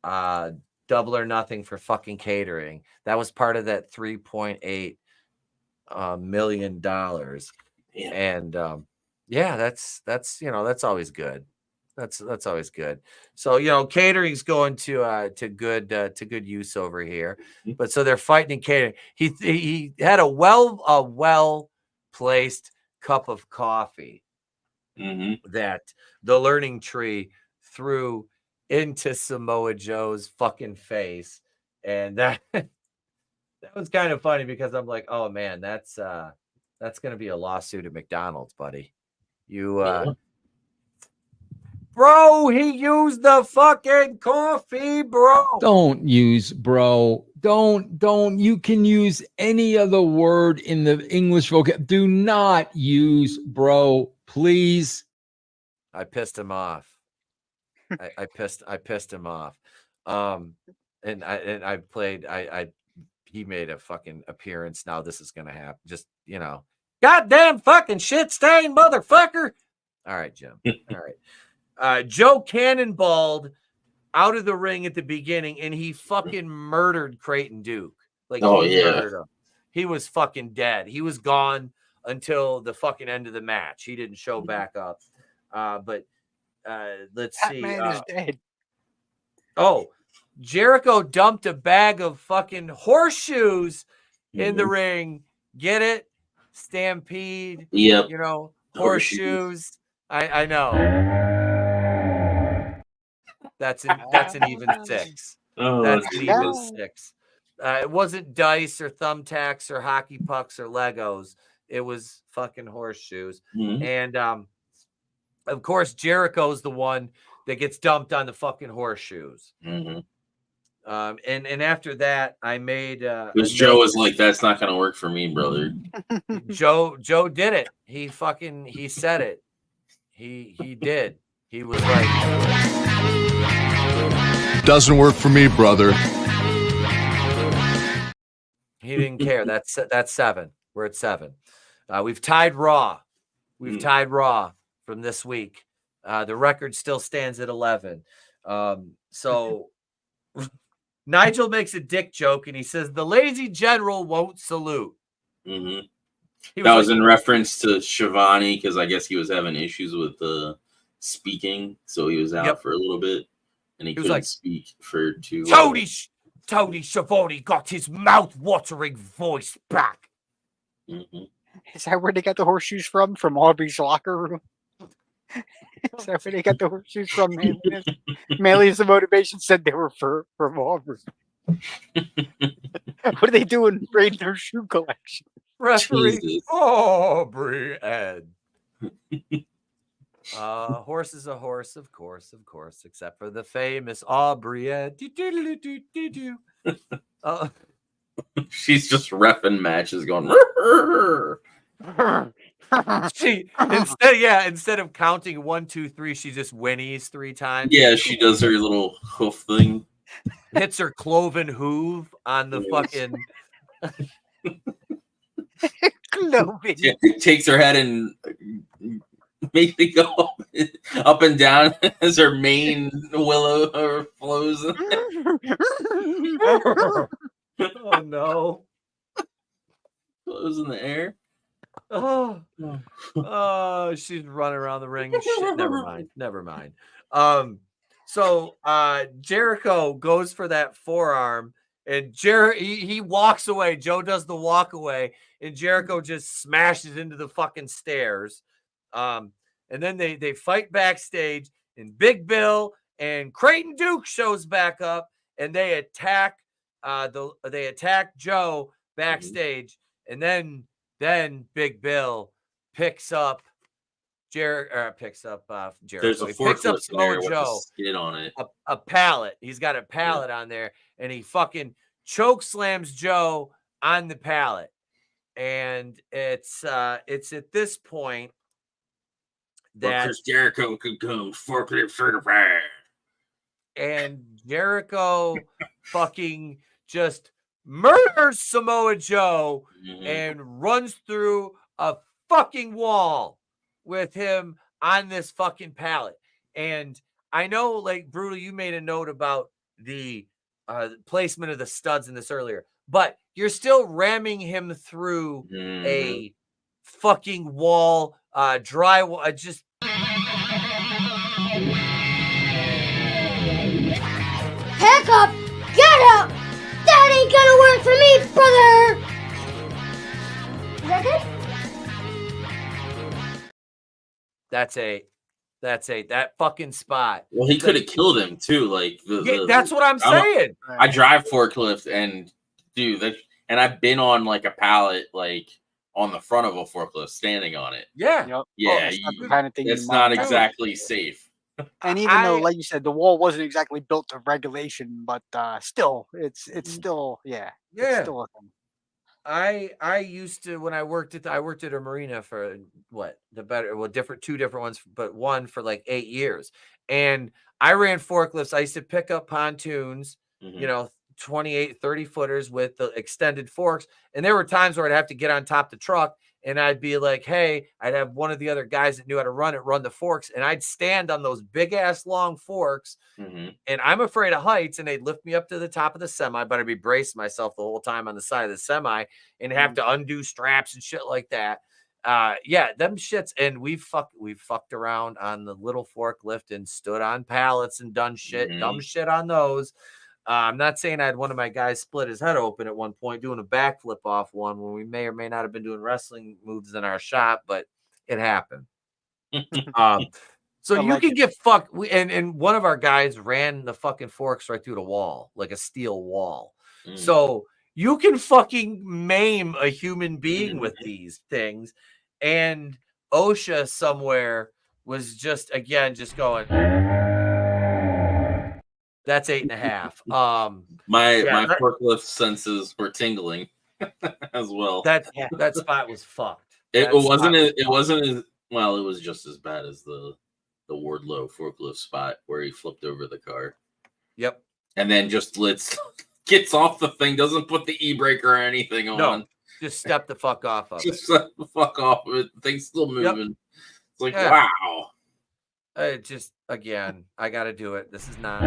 Double or Nothing for fucking catering. That was part of that $3.8 million. Yeah. And that's that's always good. That's always good. So catering's going to good use over here. But so they're fighting in catering. He had a well placed cup of coffee that the Learning Tree threw into Samoa Joe's fucking face, and that was kind of funny because I'm like, oh man, that's gonna be a lawsuit at McDonald's, buddy. Bro, he used the fucking coffee, bro. Don't use bro. Don't. You can use any other word in the English vocab. Do not use bro, please. I pissed him off. I pissed him off. And I played. He made a fucking appearance. Now this is gonna happen. Just goddamn fucking shit stain motherfucker. All right, Jim. All right. Joe cannonballed out of the ring at the beginning, and he fucking murdered Creighton Duke. Murdered him. He was fucking dead. He was gone until the fucking end of the match. He didn't show back up. But let's see. That man is dead. Oh, Jericho dumped a bag of fucking horseshoes in the ring. Get it? Stampede. Yep. Horseshoes. I know. That's an even 6. That's an even 6. It wasn't dice or thumbtacks or hockey pucks or Legos. It was fucking horseshoes. And of course, Jericho's the one that gets dumped on the fucking horseshoes. And after that, I made. Because Joe was like, "That's not gonna work for me, brother." Joe did it. He said it. He did. He was like, doesn't work for me, brother. He didn't care. That's 7. We're at 7. We've tied Raw. Tied Raw from this week. The record still stands at 11. So Nigel makes a dick joke and he says the lazy general won't salute. That was in reference to Shivani because I guess he was having issues with speaking, so he was out for a little bit, and he couldn't speak for 2 hours. Tony Schiavone got his mouth-watering voice back. Is that where they got the horseshoes from? From Aubrey's locker room? Except for they got the horseshoes from Manliness. Manliness and Motivation said they were for Aubrey. What are they doing? Raiding her shoe collection. Referee Jesus. Aubrey Ed. Horse is a horse, of course, except for the famous Aubrey Ed. She's just reffing matches going. She instead of counting 1, 2, 3, she just whinnies 3 times. Yeah, she does her little hoof thing. Hits her cloven hoof on the fucking. Cloven. Takes her head and makes it go up and down as her mane willow flows. Oh no! Flows in the air. Oh, she's running around the ring. Shit, never mind. So Jericho goes for that forearm, and he walks away. Joe does the walk away, and Jericho just smashes into the fucking stairs. And then they fight backstage, and Big Bill and Creighton Duke shows back up, and they attack Joe backstage, and then Big Bill picks up Jericho. There's a He picks up Samoa with Joe. a skid on it. A pallet. He's got a pallet on there, and he fucking choke slams Joe on the pallet. And it's at this point that Chris Jericho could come forklift certified. And Jericho fucking just murders Samoa Joe and runs through a fucking wall with him on this fucking pallet. And I know, like, Brutal, you made a note about the placement of the studs in this earlier, but you're still ramming him through a fucking wall, drywall. Just Pack up! Get up! That ain't gonna work for me, brother! Is that good? that fucking spot. Well, he could have killed him too. Like that's what I'm saying. I drive forklift, and dude, and I've been on like a pallet, like on the front of a forklift, standing on it. Yeah, yeah. The kind of thing it's not exactly safe. And even though, like you said, the wall wasn't exactly built to regulation, but still, it's still it's still a thing. I used to, when I worked at a marina for two different ones, but one for like 8 years. And I ran forklifts. I used to pick up pontoons, 28, 30 footers with the extended forks. And there were times where I'd have to get on top of the truck, and I'd be like, hey, I'd have one of the other guys that knew how to run the forks. And I'd stand on those big ass long forks. And I'm afraid of heights, and they'd lift me up to the top of the semi, but I'd be bracing myself the whole time on the side of the semi and have to undo straps and shit like that. Them shits. And we fucked around on the little forklift and stood on pallets and done dumb shit on those. I'm not saying I had one of my guys split his head open at one point doing a backflip off one when we may or may not have been doing wrestling moves in our shop, but it happened. So you can get fucked. And one of our guys ran the fucking forks right through the wall, like a steel wall. So you can fucking maim a human being with these things. And OSHA somewhere was just going, that's 8.5. My forklift senses were tingling as well. That spot was fucked. It wasn't as well. It was just as bad as the Wardlow forklift spot where he flipped over the car. Yep. And then just gets off the thing, doesn't put the e-brake or anything on. No, just step the fuck off of it. Just step the fuck off of it. The thing's still moving. Yep. It's like, wow. Again, I got to do it. This is not.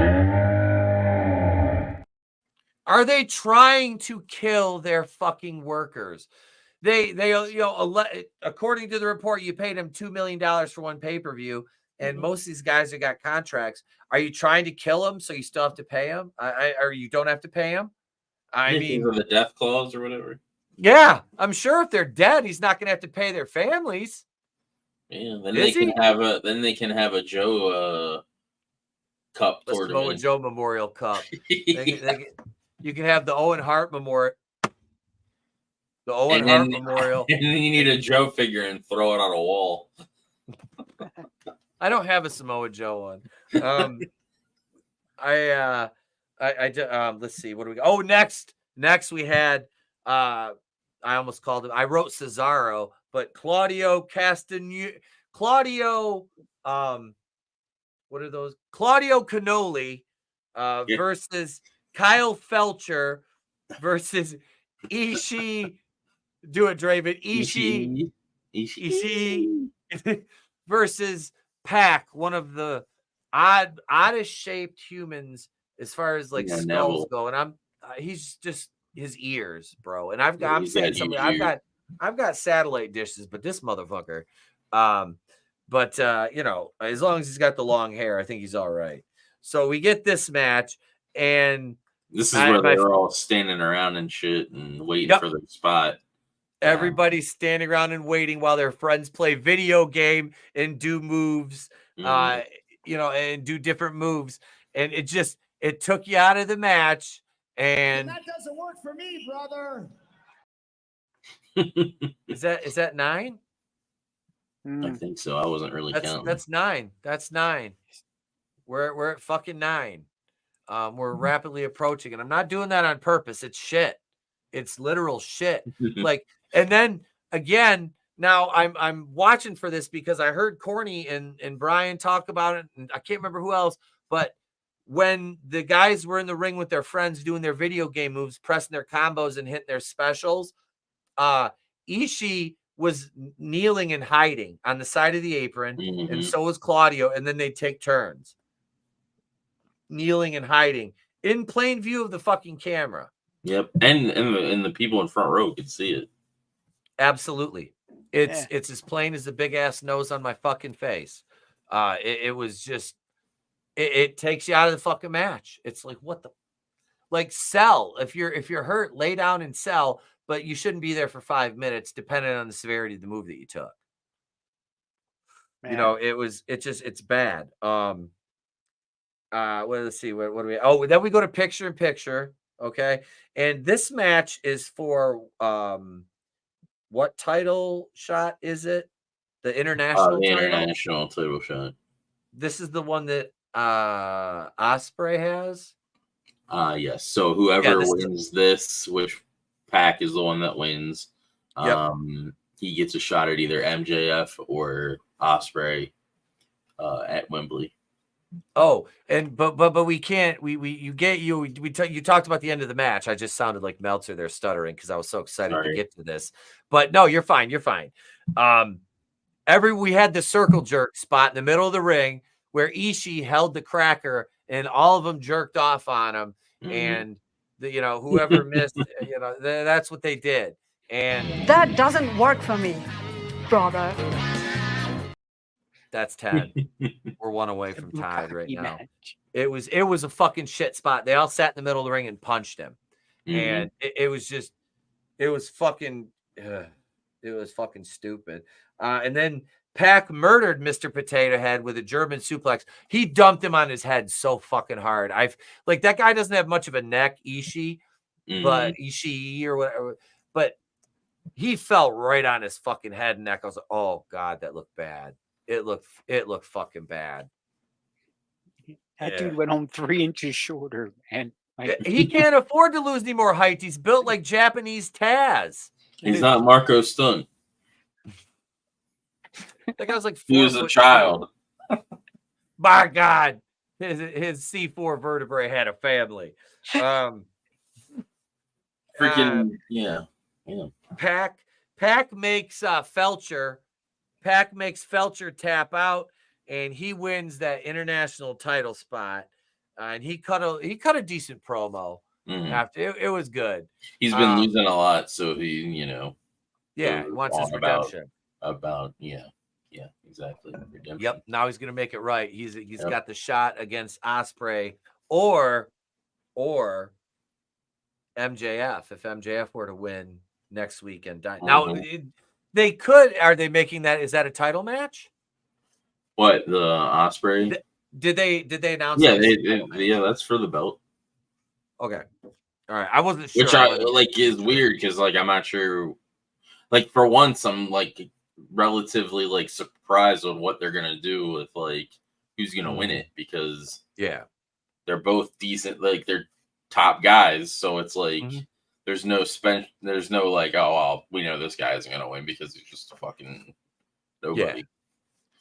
Are they trying to kill their fucking workers? They according to the report, you paid them $2 million for one pay-per-view, and most of these guys have got contracts. Are you trying to kill them so you still have to pay them? Or you don't have to pay them? I mean, the death clause or whatever. Yeah, I'm sure if they're dead, he's not going to have to pay their families. Yeah, then Is they he? can have a Joe Cup The Samoa tournament. Joe Memorial Cup. Yeah. You can have the Owen Hart Memorial. The Owen And Hart then, Memorial. and then you need a Joe figure and throw it on a wall. I don't have a Samoa Joe one. Let's see, what do we got? Oh, next we had I almost called him. I wrote Cesaro, but Claudio what are those? Claudio Cannoli versus Kyle Felcher versus Ishii. Do it, Draven. Ishii versus Pac, one of the oddest shaped humans as far as like skulls Neville. go. And he's just his ears, bro. And I'm He's saying got something. huge ears. I've got satellite dishes, but this motherfucker. But you know, as long as he's got the long hair, I think he's all right. So we get this match, and this is where they're all standing around and shit and waiting for their spot. Everybody's standing around and waiting while their friends play video game and do moves, you know, and do different moves. And it took you out of the match. And that doesn't work for me, brother. Is that 9? I think so. I wasn't really counting. That's 9. That's 9. We're at fucking 9. We're rapidly approaching, and I'm not doing that on purpose. It's shit. It's literal shit. Like, and then again, now I'm watching for this because I heard Corny and Brian talk about it, and I can't remember who else, but when the guys were in the ring with their friends doing their video game moves, pressing their combos and hitting their specials, Ishii was kneeling and hiding on the side of the apron, and so was Claudio, and then they take turns kneeling and hiding in plain view of the fucking camera. Yep, and the people in front row could see it. Absolutely, it's as plain as the big ass nose on my fucking face. It was just it takes you out of the fucking match. It's like, what the, like, sell if you're hurt, lay down and sell, but you shouldn't be there for 5 minutes, depending on the severity of the move that you took. Man. You know, it's bad. Let's see, what do we? Oh, then we go to picture in picture. Okay, and this match is for what title shot is it? The international the title? international title shot. This is the one that Ospreay has. Yes. So whoever wins this, which Pac is the one that wins, he gets a shot at either MJF or Ospreay at Wembley. Oh, and but we can't. You talked about the end of the match. I just sounded like Meltzer there stuttering because I was so excited to get to this. But no, you're fine. You're fine. We had the circle jerk spot in the middle of the ring where Ishii held the cracker and all of them jerked off on him. And whoever missed, that's what they did. And that doesn't work for me, brother. That's 10. We're one away from tied right now. It was a fucking shit spot. They all sat in the middle of the ring and punched him. And it was fucking stupid. And then Pac murdered Mr. Potato Head with a German suplex. He dumped him on his head so fucking hard. That guy doesn't have much of a neck, Ishii, but Ishii or whatever. But he fell right on his fucking head and neck. I was like, oh God, that looked bad. It looked fucking bad. That dude went home 3 inches shorter, man. He can't afford to lose any more height. He's built like Japanese Taz. He's not Marco Stunt. That guy's like 4 he was a child. My God, his C4 vertebrae had a family. Yeah. Pac makes Felcher. Pac makes Felcher tap out, and he wins that international title spot. And he cut a decent promo after. It was good. He's been losing a lot, so he, he wants his redemption. Yeah, exactly. Redemption. Yep. Now he's gonna make it right. He's got the shot against Ospreay or MJF if MJF were to win next weekend. Now They could. Are they making that? Is that a title match? What, the Osprey? Did they announce? Yeah, that yeah, that's for the belt. Okay. All right. I wasn't sure. Which is weird because like I'm not sure. Like for once, I'm like relatively like surprised on what they're gonna do with like who's gonna win it because they're both decent. Like they're top guys, so it's like there's no like, oh well, we know this guy isn't gonna win because he's just a fucking nobody.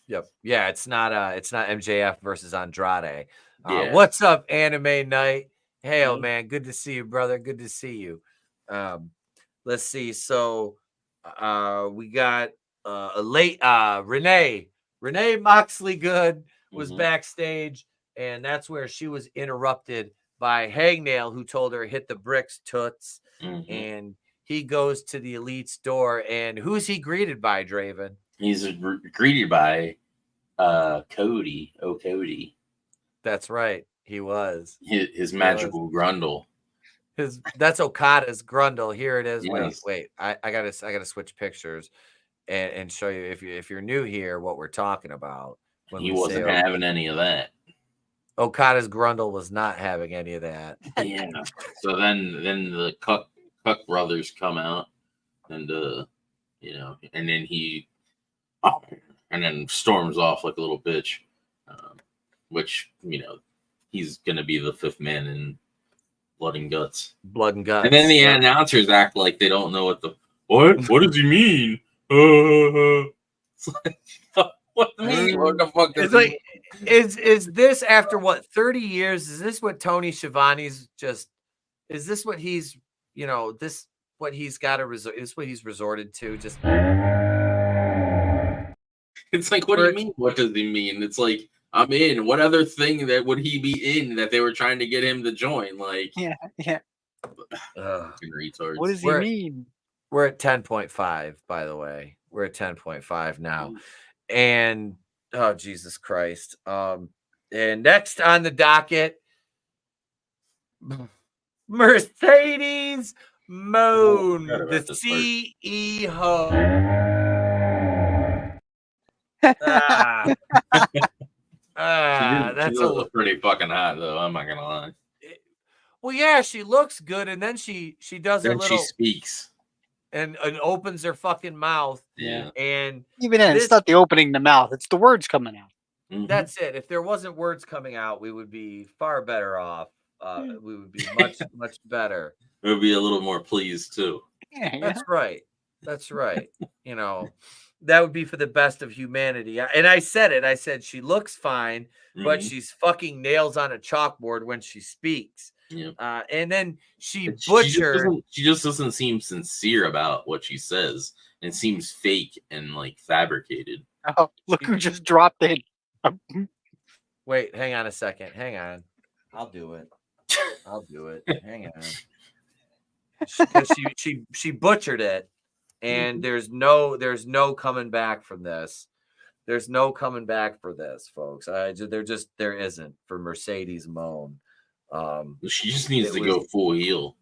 Yep. Yeah, it's not MJF versus Andrade. Yeah. What's up, Anime Night? Hey, man, good to see you, brother. Good to see you. Let's see. So we got a late Renee Moxley Good was backstage, and that's where she was interrupted by Hangnail, who told her hit the bricks, toots. And he goes to the Elite's door, and who's he greeted by, Draven? He's greeted by Cody. Oh, Cody. That's right. He was. His magical Grundle. That's Okada's Grundle. Here it is. Yes. Wait. I gotta switch pictures and show you if you're new here what we're talking about. When He wasn't having any of that. Okada's Grundle was not having any of that. Yeah. So then the Cuck brothers come out and and then he and then storms off like a little bitch. Which, he's gonna be the fifth man in Blood and Guts. Blood and Guts. And then the announcers act like they don't know what does he mean? It's like, what the fuck does it's like is this after what 30 years? Is this what Tony Schiavone's is this what he's what he's got to resort is what he's resorted to? Just it's like, what do you mean? What does he mean? It's like, I'm in. What other thing that would he be in that they were trying to get him to join? Like, yeah. Retards. What does he mean? We're at 10.5, by the way. We're at 10.5 now. And oh, Jesus Christ. And next on the docket, Mercedes Moon, the CEO. That's a pretty fucking hot though. I'm not gonna lie. Well, yeah, she looks good, and then she does then a little. She speaks and opens her fucking mouth. Yeah, and even then, it's not the opening the mouth; it's the words coming out. That's it. If there wasn't words coming out, we would be far better off. We would be much better. It would be a little more pleased too. Yeah. That's right. That would be for the best of humanity. And I said it. I said she looks fine, but she's fucking nails on a chalkboard when she speaks. Yeah. And then she butchered. She just doesn't seem sincere about what she says. It seems fake and like fabricated. Oh, look who just dropped in. Wait, hang on a second. Hang on. I'll do it. Hang on. She butchered it. And there's no coming back from this. There's no coming back for this, folks. There isn't for Mercedes Moon. She just needs to go full heel.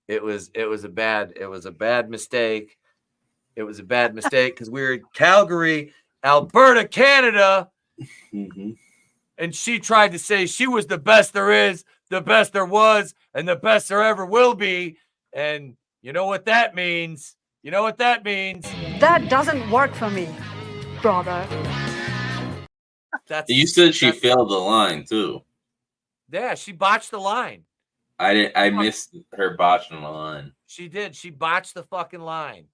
It was a bad mistake. It was a bad mistake because we were in Calgary, Alberta, Canada. And she tried to say she was the best there is, the best there was, and the best there ever will be. And you know what that means? That doesn't work for me, brother. You said she failed the line too. Yeah, she botched the line. I missed her botching the line. She did. She botched the fucking line.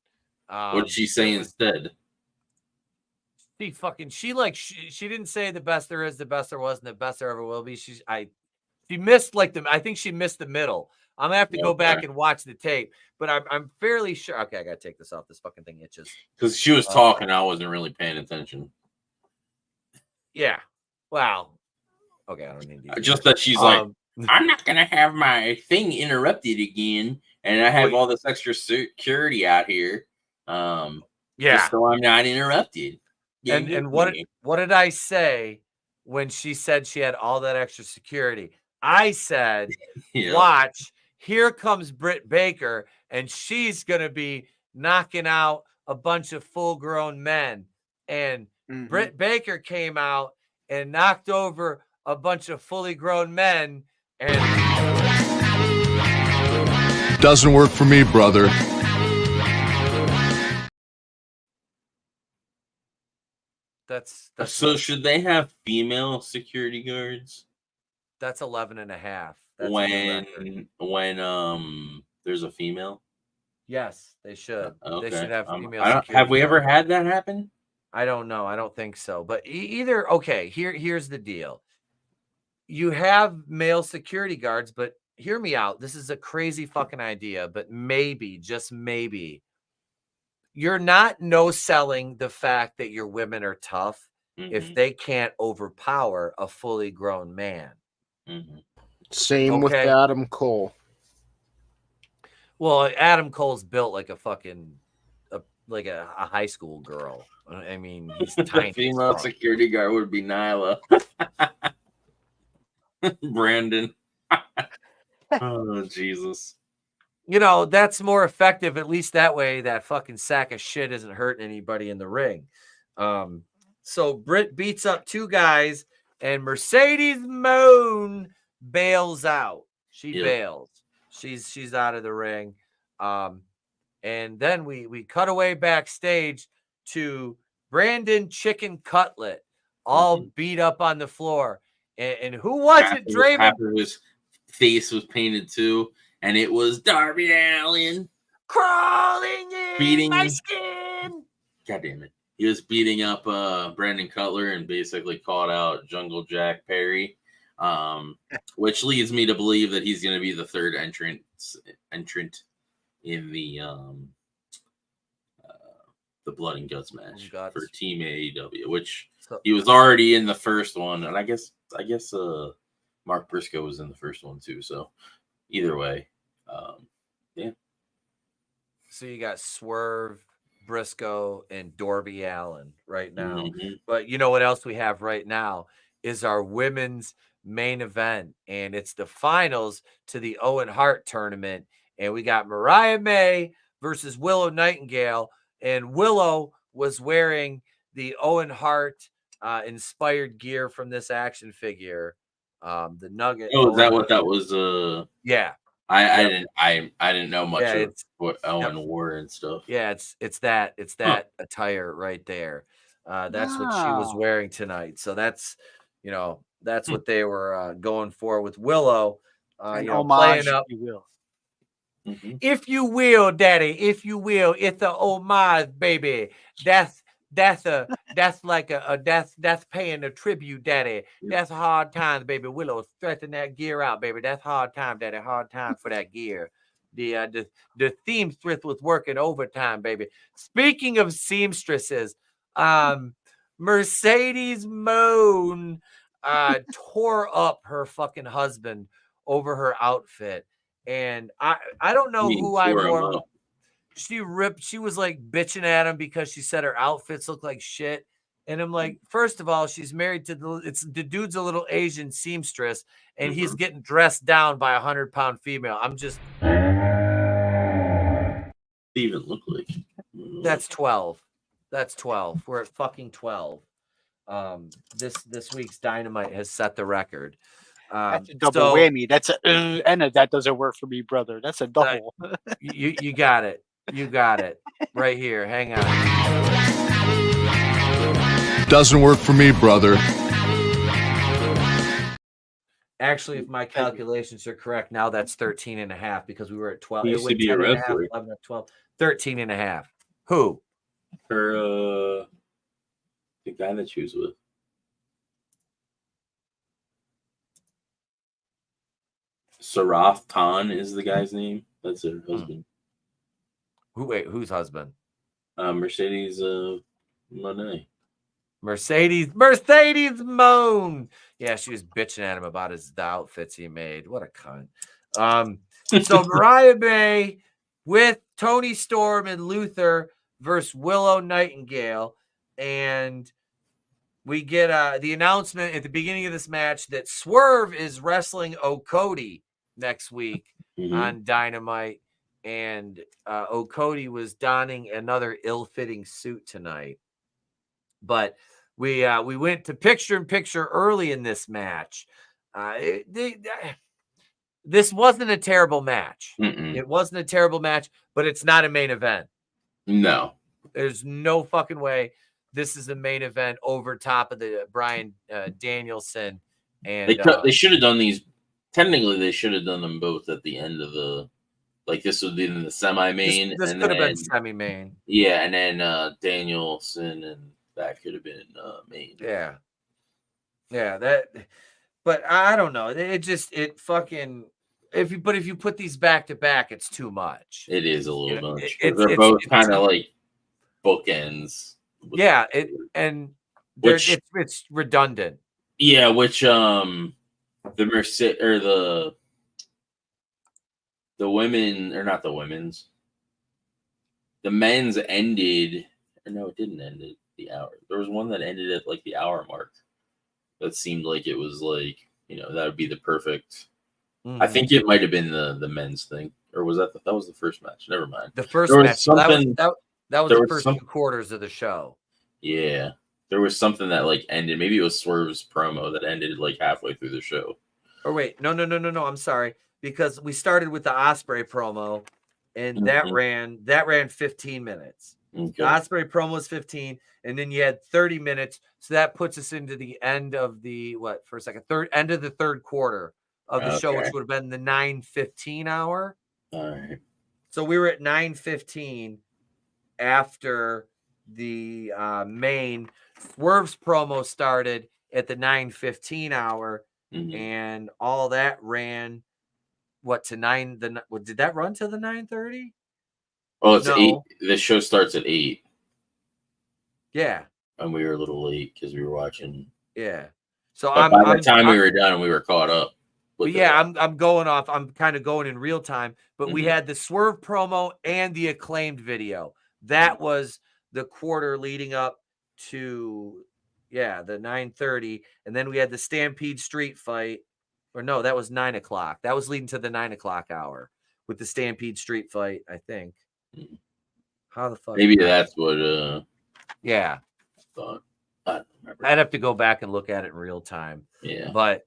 What'd she say instead? She didn't say the best there is, the best there was, and the best there ever will be. She missed I think she missed the middle. I'm gonna have to go back and watch the tape, but I'm fairly sure. Okay, I gotta take this off. This fucking thing itches. Because she was talking, I wasn't really paying attention. Yeah. Wow. Okay, I don't need to. Just that she's like, I'm not gonna have my thing interrupted again, and I have all this extra security out here. Just so I'm not interrupted. Yeah, and what did I say when she said she had all that extra security? I said, watch. Here comes Britt Baker, and she's going to be knocking out a bunch of full-grown men. And Britt Baker came out and knocked over a bunch of fully grown men. And doesn't work for me, brother. That's so should they have female security guards? That's 11.5. When there's a female? Yes, they should. Okay. They should have female security have we ever guards. had that happen? I don't know. I don't think so. But either, okay, here's the deal. You have male security guards, but hear me out. This is a crazy fucking idea, but maybe, just maybe, you're not no-selling the fact that your women are tough if they can't overpower a fully grown man. Same with Adam Cole. Well, Adam Cole's built like a fucking, like a high school girl. I mean, he's tiny. The female security guard would be Nyla. Brandon. Oh, Jesus. You know, that's more effective. At least that way, that fucking sack of shit isn't hurting anybody in the ring. So Britt beats up two guys, and Mercedes Moon bails out. She bails. She's out of the ring. And then we cut away backstage to Brandon Chicken Cutlet, all beat up on the floor. And who was it, Draven? Half of his face was painted too, and it was Darby Allin crawling in beating my skin. God damn it. He was beating up Brandon Cutler and basically called out Jungle Jack Perry, which leads me to believe that he's going to be the third entrant in the Blood and Guts match for Team AEW, which he was already in the first one, and I guess Mark Briscoe was in the first one too. So either way, yeah. So you got Swerve, Briscoe, and Darby Allin right now. But you know what else we have right now is our women's main event, and it's the finals to the Owen Hart tournament. And we got Mariah May versus Willow Nightingale, and Willow was wearing the Owen Hart inspired gear from this action figure, the Nugget. Oh, is that what that was? Yeah. I didn't know much of what Owen wore and stuff. Yeah, it's that attire right there. That's what she was wearing tonight. So that's what they were going for with Willow. Playing up. If you will, Daddy, if you will, it's a homage, baby. That's like that's paying a tribute, Daddy. That's hard times, baby. Willow stretching that gear out, baby. That's hard time, Daddy. Hard time for that gear. The seamstress was working overtime, baby. Speaking of seamstresses, Mercedes Moon tore up her fucking husband over her outfit. And I don't know who I more. She was like bitching at him because she said her outfits look like shit. And I'm like, first of all, she's married to the dude's a little Asian seamstress, and he's getting dressed down by 100-pound female. I'm just even look like that's 12. That's 12. We're at fucking 12. This week's Dynamite has set the record. That's a double whammy. That's and that doesn't work for me, brother. That's a double. You got it. You got it right here. Hang on. Doesn't work for me, brother. Actually, if my calculations are correct, now that's 13.5 because we were at 12. He used to be a wrestler. 11 at 12. 13.5. Who? The guy that she was with. Sarath Khan is the guy's name. That's her husband. Whose husband? Mercedes Monet. Mercedes Moon. Yeah, she was bitching at him about the outfits he made. What a cunt. So Mariah May with Tony Storm and Luther versus Willow Nightingale. And we get the announcement at the beginning of this match that Swerve is wrestling Okody next week on Dynamite. and Cody was donning another ill-fitting suit tonight. But we went to picture-in-picture early in this match. This wasn't a terrible match. It wasn't a terrible match, but it's not a main event. No. There's no fucking way this is a main event over top of the Bryan Danielson. And they should have done these. Technically, they should have done them both at the end of the. Like this would be in the semi-main. This could have been semi-main. Yeah, and then Danielson and that could have been main. Yeah. That. But I don't know. It fucking. If you put these back to back, it's too much. It is a little much. They're both kind of like bookends. Yeah, it's redundant. Yeah, which the Mercedes or the women or not the women's. The men's ended. Or no, it didn't end at the hour. There was one that ended at like the hour mark. That seemed like it was like, that would be the perfect. Mm-hmm. I think it might have been the men's thing, or was that was the first match? Never mind. The first match. That was the first 2 quarters of the show. Yeah, there was something that like ended. Maybe it was Swerve's promo that ended like halfway through the show. Oh wait, no. I'm sorry, because we started with the Ospreay promo, and that ran 15 minutes. Okay. The Ospreay promo was 15, and then you had 30 minutes. So that puts us into the end of the end of the third quarter of the show, which would have been the 9:15 hour. All right. So we were at 9:15 after the main. Swerve's promo started at the 9:15 hour, and all that ran to 9. Did that run to the 9:30? Oh, it's 8. The show starts at 8. Yeah. And we were a little late because we were watching. Yeah. So by the time we were done, we were caught up. But yeah, I'm going off. I'm kind of going in real time. But we had the Swerve promo and the Acclaimed video. That was the quarter leading up to, the 9:30. And then we had the Stampede Street fight. Or no, that was 9 o'clock. That was leading to the 9 o'clock hour with the Stampede Street fight, I think. How the fuck? Maybe that's what. Yeah. Thought. I don't remember. I'd have to go back and look at it in real time. Yeah. But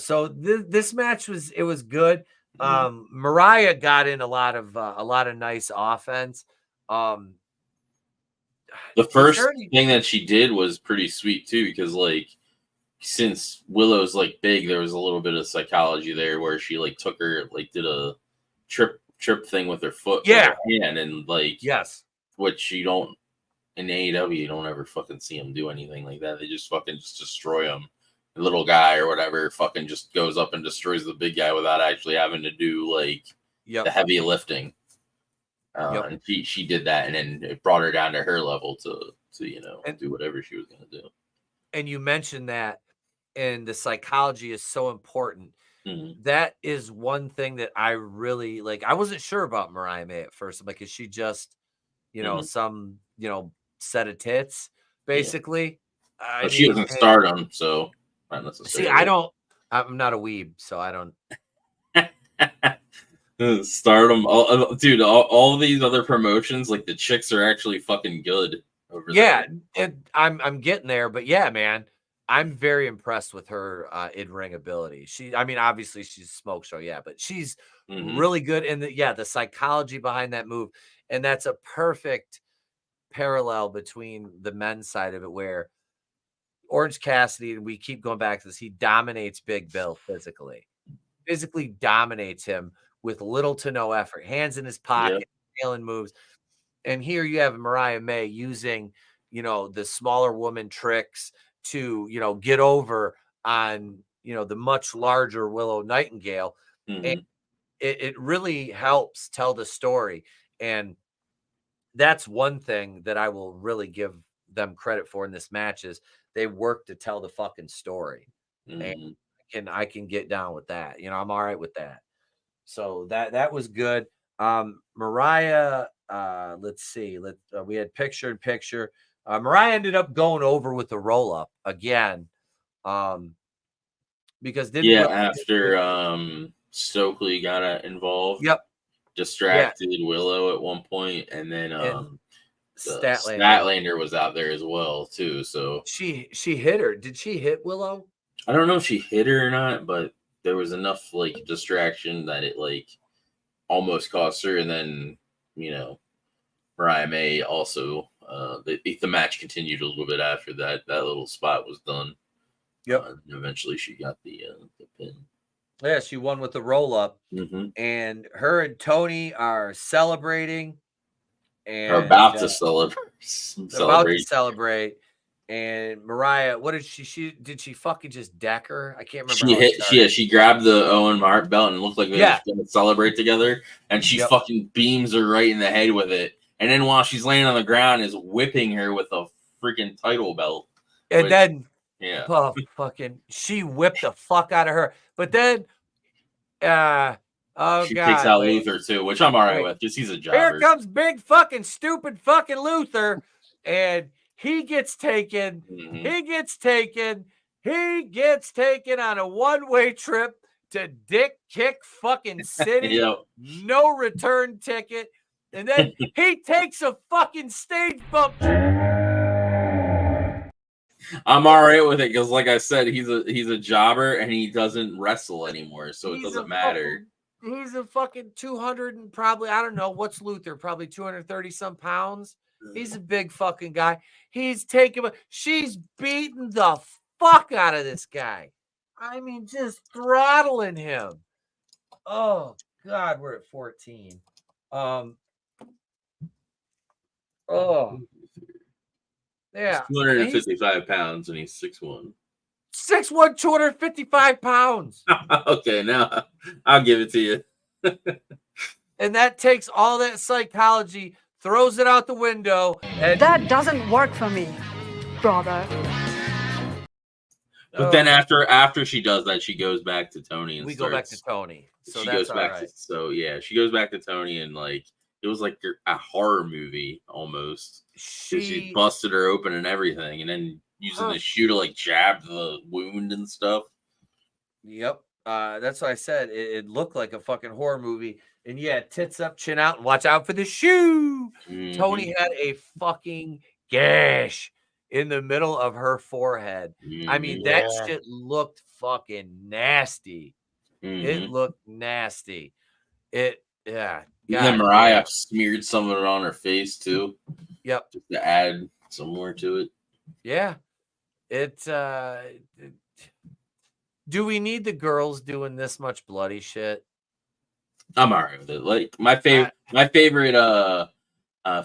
so this match was good. Mariah got in a lot of nice offense. The first thing that she did was pretty sweet too, because like since Willow's like big, there was a little bit of psychology there where she like took her did a trip thing with her foot, with her hand, and like which you don't in AEW, you don't ever fucking see them do anything like that. They just fucking destroy them. The little guy or whatever fucking just goes up and destroys the big guy without actually having to do like the heavy lifting. And she did that, and then it brought her down to her level to do whatever she was going to do. And you mentioned that, and the psychology is so important. That is one thing that I really like. I wasn't sure about Mariah May at first. I'm like, is she just, some, set of tits, basically? Yeah. She doesn't stardom, so not necessarily. See, I'm not a weeb, so I don't. Stardom, dude. All these other promotions, like the chicks are actually fucking good over there. Yeah, I'm getting there, but yeah, man, I'm very impressed with her in-ring ability. Obviously she's a smoke show, but she's really good in the psychology behind that move, and that's a perfect parallel between the men's side of it, where Orange Cassidy, and we keep going back to this, he dominates Big Bill physically dominates him with little to no effort, hands in his pocket, nailing moves. And here you have Mariah May using, the smaller woman tricks to, get over on, the much larger Willow Nightingale. And it really helps tell the story. And that's one thing that I will really give them credit for in this match is they work to tell the fucking story. And I can get down with that. I'm all right with that. So that was good. Mariah, let's see. We had picture in picture. Mariah ended up going over with the roll up again. Because after Stokely got involved. Yep. distracted Willow at one point, and then Statlander was out there as well too. So she hit her. Did she hit Willow? I don't know if she hit her or not, but there was enough like distraction that it like almost cost her. And then Mariah May also the match continued a little bit after that. That little spot was done. Yep. And eventually she got the pin. Yeah, she won with the roll up, and her and Tony are celebrating, and are about to celebrate. About to celebrate. And Mariah, what did she did she fucking just deck her? I can't remember. She grabbed the Owen Hart belt and looked like they were going to celebrate together, and she fucking beams her right in the head with it. And then while she's laying on the ground, is whipping her with a freaking title belt. And then she whipped the fuck out of her. But then she takes out Luther too, which I'm all right with because he's a jobber. Here comes big fucking stupid fucking Luther, and he gets taken. He gets taken on a one-way trip to Dick Kick fucking City. No return ticket. And then he takes a fucking stage bump. I'm all right with it because, like I said, he's a jobber and he doesn't wrestle anymore, so it doesn't matter. He's a fucking 200 and probably, I don't know, what's Luther? Probably 230 some pounds. He's a big fucking guy. She's beating the fuck out of this guy. I mean, just throttling him. Oh God, we're at 14. Yeah. He's 255 pounds and he's 6'1". 6'1", 255 pounds. Okay, now I'll give it to you. And that takes all that psychology, throws it out the window. And that doesn't work for me, brother. But then after she does that, she goes back to Tony and go back to Tony. So she goes back she goes back to Tony and like it was like a horror movie almost. She busted her open and everything, and then using the shoe to like jab the wound and stuff. Yep. That's what I said. It looked like a fucking horror movie. And yeah, tits up, chin out, and watch out for the shoe. Tony had a fucking gash in the middle of her forehead. I mean, that shit looked fucking nasty. It looked nasty. And then Mariah smeared some of it on her face too. Yep. Just to add some more to it. Yeah. Do we need the girls doing this much bloody shit? I'm all right with it. Like my favorite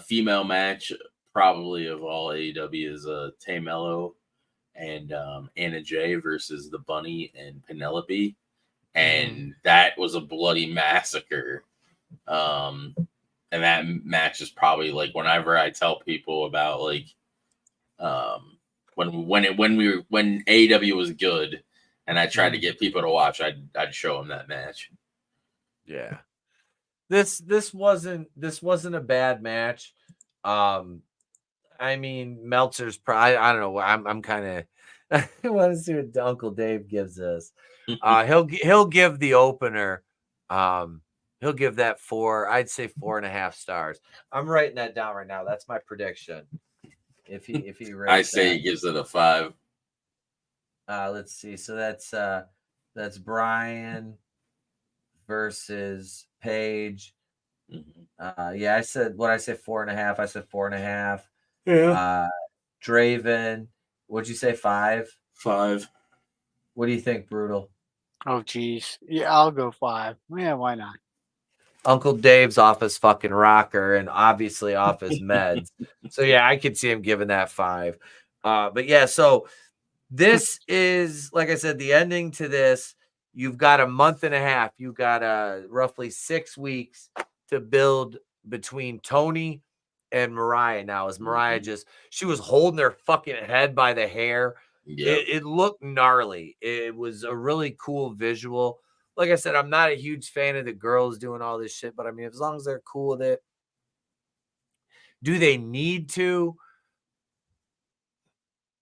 female match probably of all AEW is Tamello and Anna Jay versus the Bunny and Penelope. And that was a bloody massacre. And that match is probably like whenever I tell people about like when AEW was good and I tried to get people to watch, I'd show them that match. Yeah. This wasn't a bad match. I mean, Meltzer's I don't know. I'm kind of I want to see what Uncle Dave gives us. He'll give the opener. He'll give that 4. I'd say 4.5 stars. I'm writing that down right now. That's my prediction. If he I say he gives it a 5. Let's see. So that's Brian versus Paige. I said 4.5. I said 4.5. Yeah. Draven, what'd you say? 5? 5. What do you think, Brutal? Oh geez. Yeah, I'll go 5. Yeah, why not? Uncle Dave's off his fucking rocker and obviously off his meds. So yeah, I could see him giving that 5. But yeah, so this is, like I said, the ending to this. You've got a month and a half. You've got roughly 6 weeks to build between Tony and Mariah. Now, as Mariah she was holding her fucking head by the hair. Yep. It looked gnarly. It was a really cool visual. Like I said, I'm not a huge fan of the girls doing all this shit, but I mean, as long as they're cool with it. Do they need to?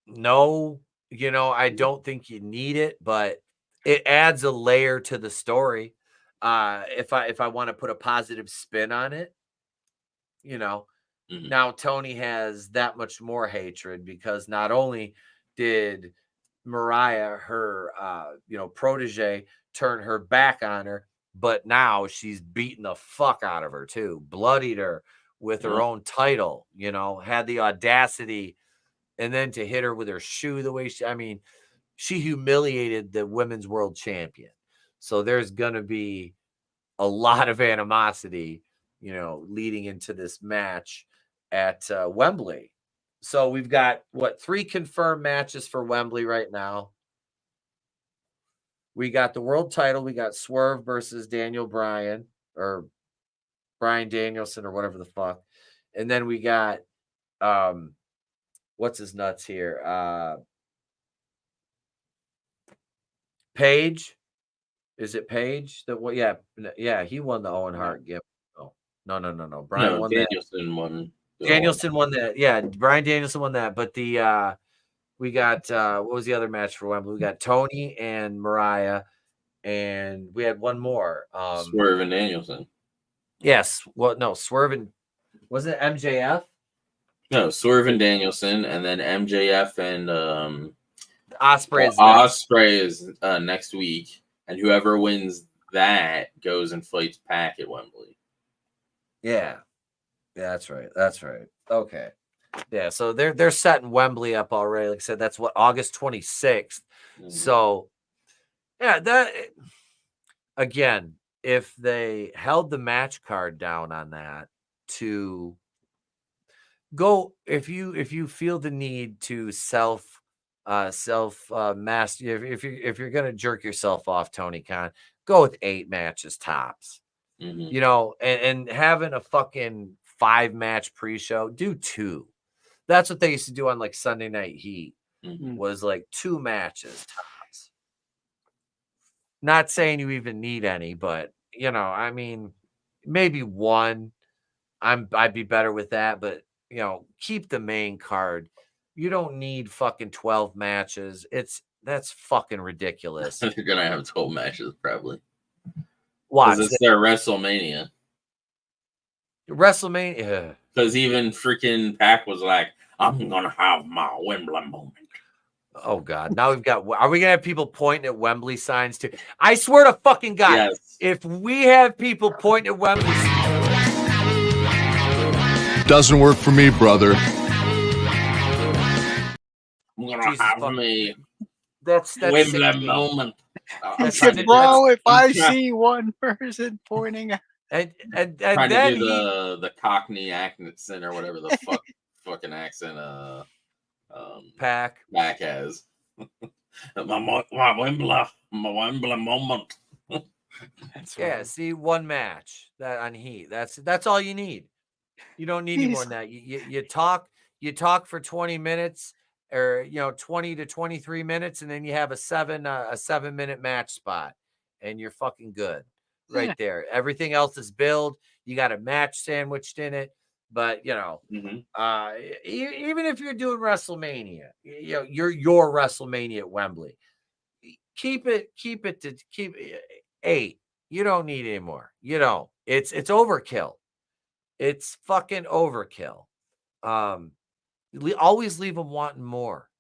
No, I don't think you need it, but it adds a layer to the story. if I want to put a positive spin on it, now Tony has that much more hatred because not only did Mariah, her protege, turn her back on her, but now she's beating the fuck out of her too, bloodied her with her own title, had the audacity, and then to hit her with her shoe the way she humiliated the women's world champion. So there's gonna be a lot of animosity, leading into this match at Wembley. So we've got 3 confirmed matches for Wembley right now. We got the world title. We got Swerve versus Daniel Bryan or Bryan Danielson or whatever the fuck. And then we got what's his nuts here? Page. Is it Page? Yeah, he won the Owen Hart gift. No. Bryan won Danielson that. won. Danielson won that. Yeah, Bryan Danielson won that. But we got what was the other match for Wembley? We got Tony and Mariah, and we had one more. Swerve and Danielson. Yes. Well, no, Swerve and wasn't it MJF? No, Swerve and Danielson, and then MJF and Ospreay is next week, and whoever wins that goes and fights Pac at Wembley. Yeah, that's right. Okay. Yeah, so they're setting Wembley up already. Like I said, that's August 26th. So yeah, that again, if they held the match card down on that to go, if you feel the need to self master, if you're gonna jerk yourself off, Tony Khan, go with 8 matches tops. And having a fucking 5-match pre-show, do 2. That's what they used to do on like Sunday Night Heat. Was like 2 matches tops. Not saying you even need any, but maybe 1. I'd be better with that, but keep the main card. You don't need fucking 12 matches. That's fucking ridiculous. They're gonna have 12 matches probably. Watch, it's their WrestleMania. Because even freaking Pac was like, I'm gonna have my Wembley moment. Oh God! Now are we gonna have people pointing at Wembley signs too? I swear to fucking God, yes. If we have people pointing at Wembley doesn't work for me, brother. I'm gonna have me. That's Wembley moment. Bro, if I see one person pointing and trying then to do the Cockney accent or whatever the fucking accent Pac has. my Wembley moment. See, 1 match that on Heat. That's all you need. You don't need any more than that. You talk for 20 minutes or 20 to 23 minutes, and then you have a 7-minute match spot, and you're fucking good right there. Everything else is build. You got a match sandwiched in it, but even if you're doing WrestleMania, your WrestleMania at Wembley, keep it to 8. You don't need any more. It's overkill. It's fucking overkill. Always leave them wanting more.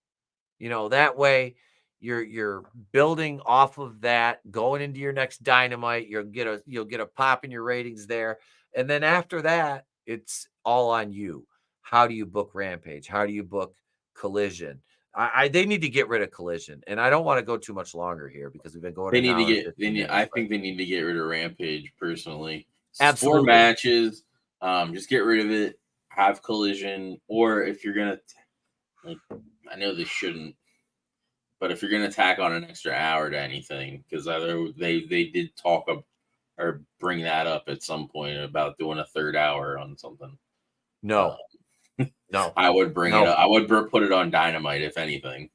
That way you're building off of that, going into your next Dynamite. You'll get a pop in your ratings there, and then after that, it's all on you. How do you book Rampage? How do you book Collision? They need to get rid of Collision, and I don't want to go too much longer here because we've been going. I think they need to get rid of Rampage personally. Absolutely. 4 matches. Just get rid of it. Have Collision, or if you're gonna, I know they shouldn't, but if you're gonna tack on an extra hour to anything, because either they did talk or bring that up at some point about doing a 3rd hour on something. No. I would bring it up. I would put it on Dynamite if anything.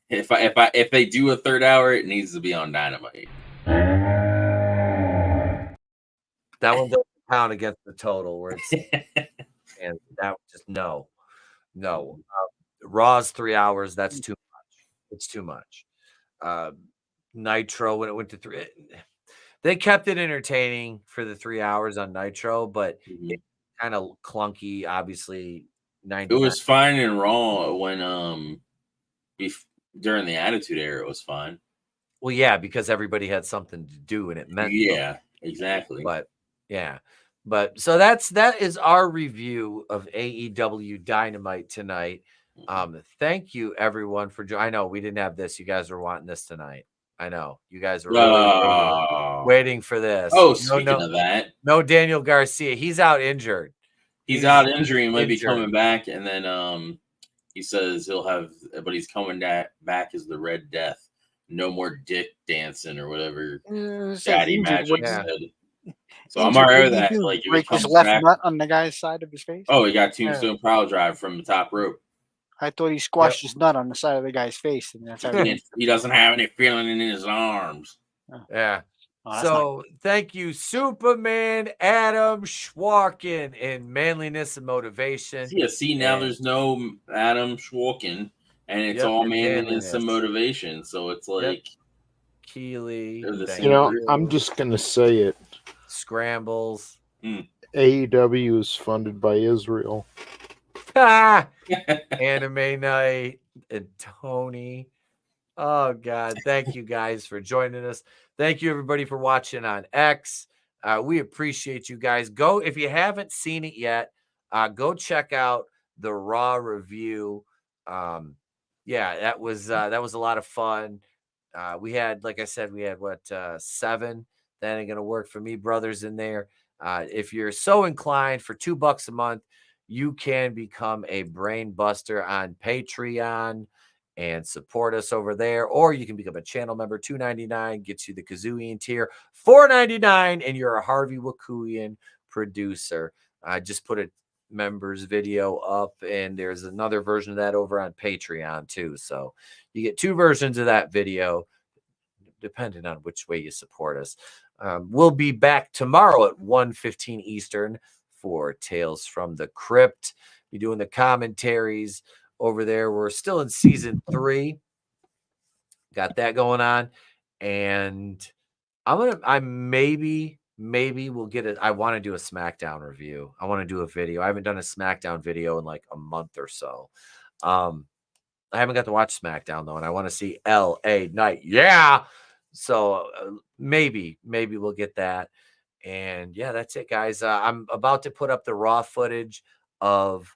If they do a 3rd hour, it needs to be on Dynamite. That one doesn't count against the total where it's and that just no. Raw's 3 hours. That's too much. It's too much. Nitro when it went to 3. They kept it entertaining for the 3 hours on Nitro, but it's kind of clunky. Obviously, It was fine in Raw when during the Attitude Era. It was fine. Well, yeah, because everybody had something to do and it meant exactly. But so that is our review of AEW Dynamite tonight. Thank you everyone for joining. I know we didn't have this. You guys were wanting this tonight. I know you guys were really waiting for this. Speaking of that, no Daniel Garcia. He's out injured. He's out injured. He might be coming back, and then he says but he's coming back as the Red Death. No more dick dancing or whatever. Daddy Magic said. So I'm alright with that. Like, if break his left nut on the guy's side of his face. Oh, he got Tombstone Power Drive from the top rope. I thought he squashed his nut on the side of the guy's face, and that's how he doesn't have any feeling in his arms. Yeah. So thank you, Superman Adam Schwarken in Manliness and Motivation. Yeah, see, now there's no Adam Schwarken, and it's all manliness and motivation. So it's like Keeley. I'm just gonna say it. Scrambles. AEW is funded by Israel. Anime Night and Tony. Oh God, thank you guys for joining us. Thank you everybody for watching on X. We appreciate you guys. Go, if you haven't seen it yet, go check out the Raw review. That was a lot of fun. We had, like I said, 7 That Ain't Gonna Work For Me brothers in there. If you're so inclined, for $2 a month, you can become a brain buster on Patreon and support us over there, or you can become a channel member. $2.99 gets you the Kazooian tier. $4.99 and you're a Harvey Wakuian producer. I just put a members video up, and there's another version of that over on Patreon too. So you get 2 versions of that video, depending on which way you support us. We'll be back tomorrow at 1:15 Eastern for Tales from the Crypt. Be doing the commentaries over there. We're still in season 3. Got that going on. And I maybe we'll get it. I want to do a SmackDown review. I want to do a video. I haven't done a SmackDown video in like a month or so. I haven't got to watch SmackDown though, and I want to see LA Knight. Yeah. So maybe we'll get that. And yeah, that's it, guys. I'm about to put up the Raw footage of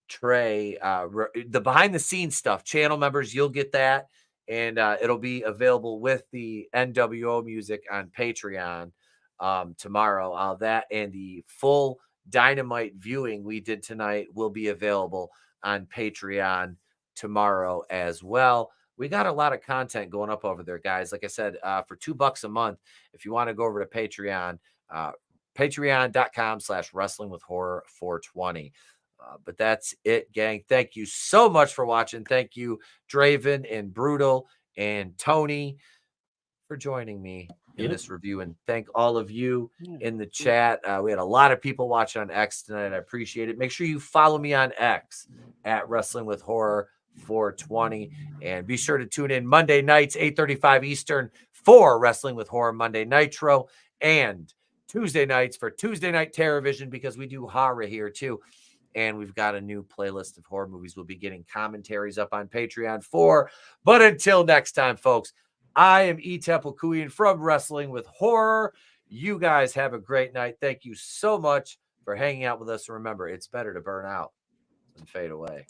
Trey, the behind the scenes stuff. Channel members, you'll get that, and it'll be available with the NWO music on Patreon tomorrow. That and the full Dynamite viewing we did tonight will be available on Patreon tomorrow as well. We got a lot of content going up over there, guys. Like I said, for $2 a month, if you want to go over to Patreon, patreon.com/wrestlingwithhorror420. But that's it, gang. Thank you so much for watching. Thank you, Draven and Brutal and Tony, for joining me in this review. And thank all of you in the chat. We had a lot of people watching on X tonight. I appreciate it. Make sure you follow me on X at WrestlingWithHorror420. And be sure to tune in Monday nights, 8:35 Eastern, for Wrestling with Horror Monday Nitro, and Tuesday nights for Tuesday Night Terrorvision, because we do horror here too. And we've got a new playlist of horror movies we'll be getting commentaries up on Patreon for. But until next time, folks, I am Etep Wakuian from Wrestling with Horror. You guys have a great night. Thank you so much for hanging out with us. Remember, it's better to burn out than fade away.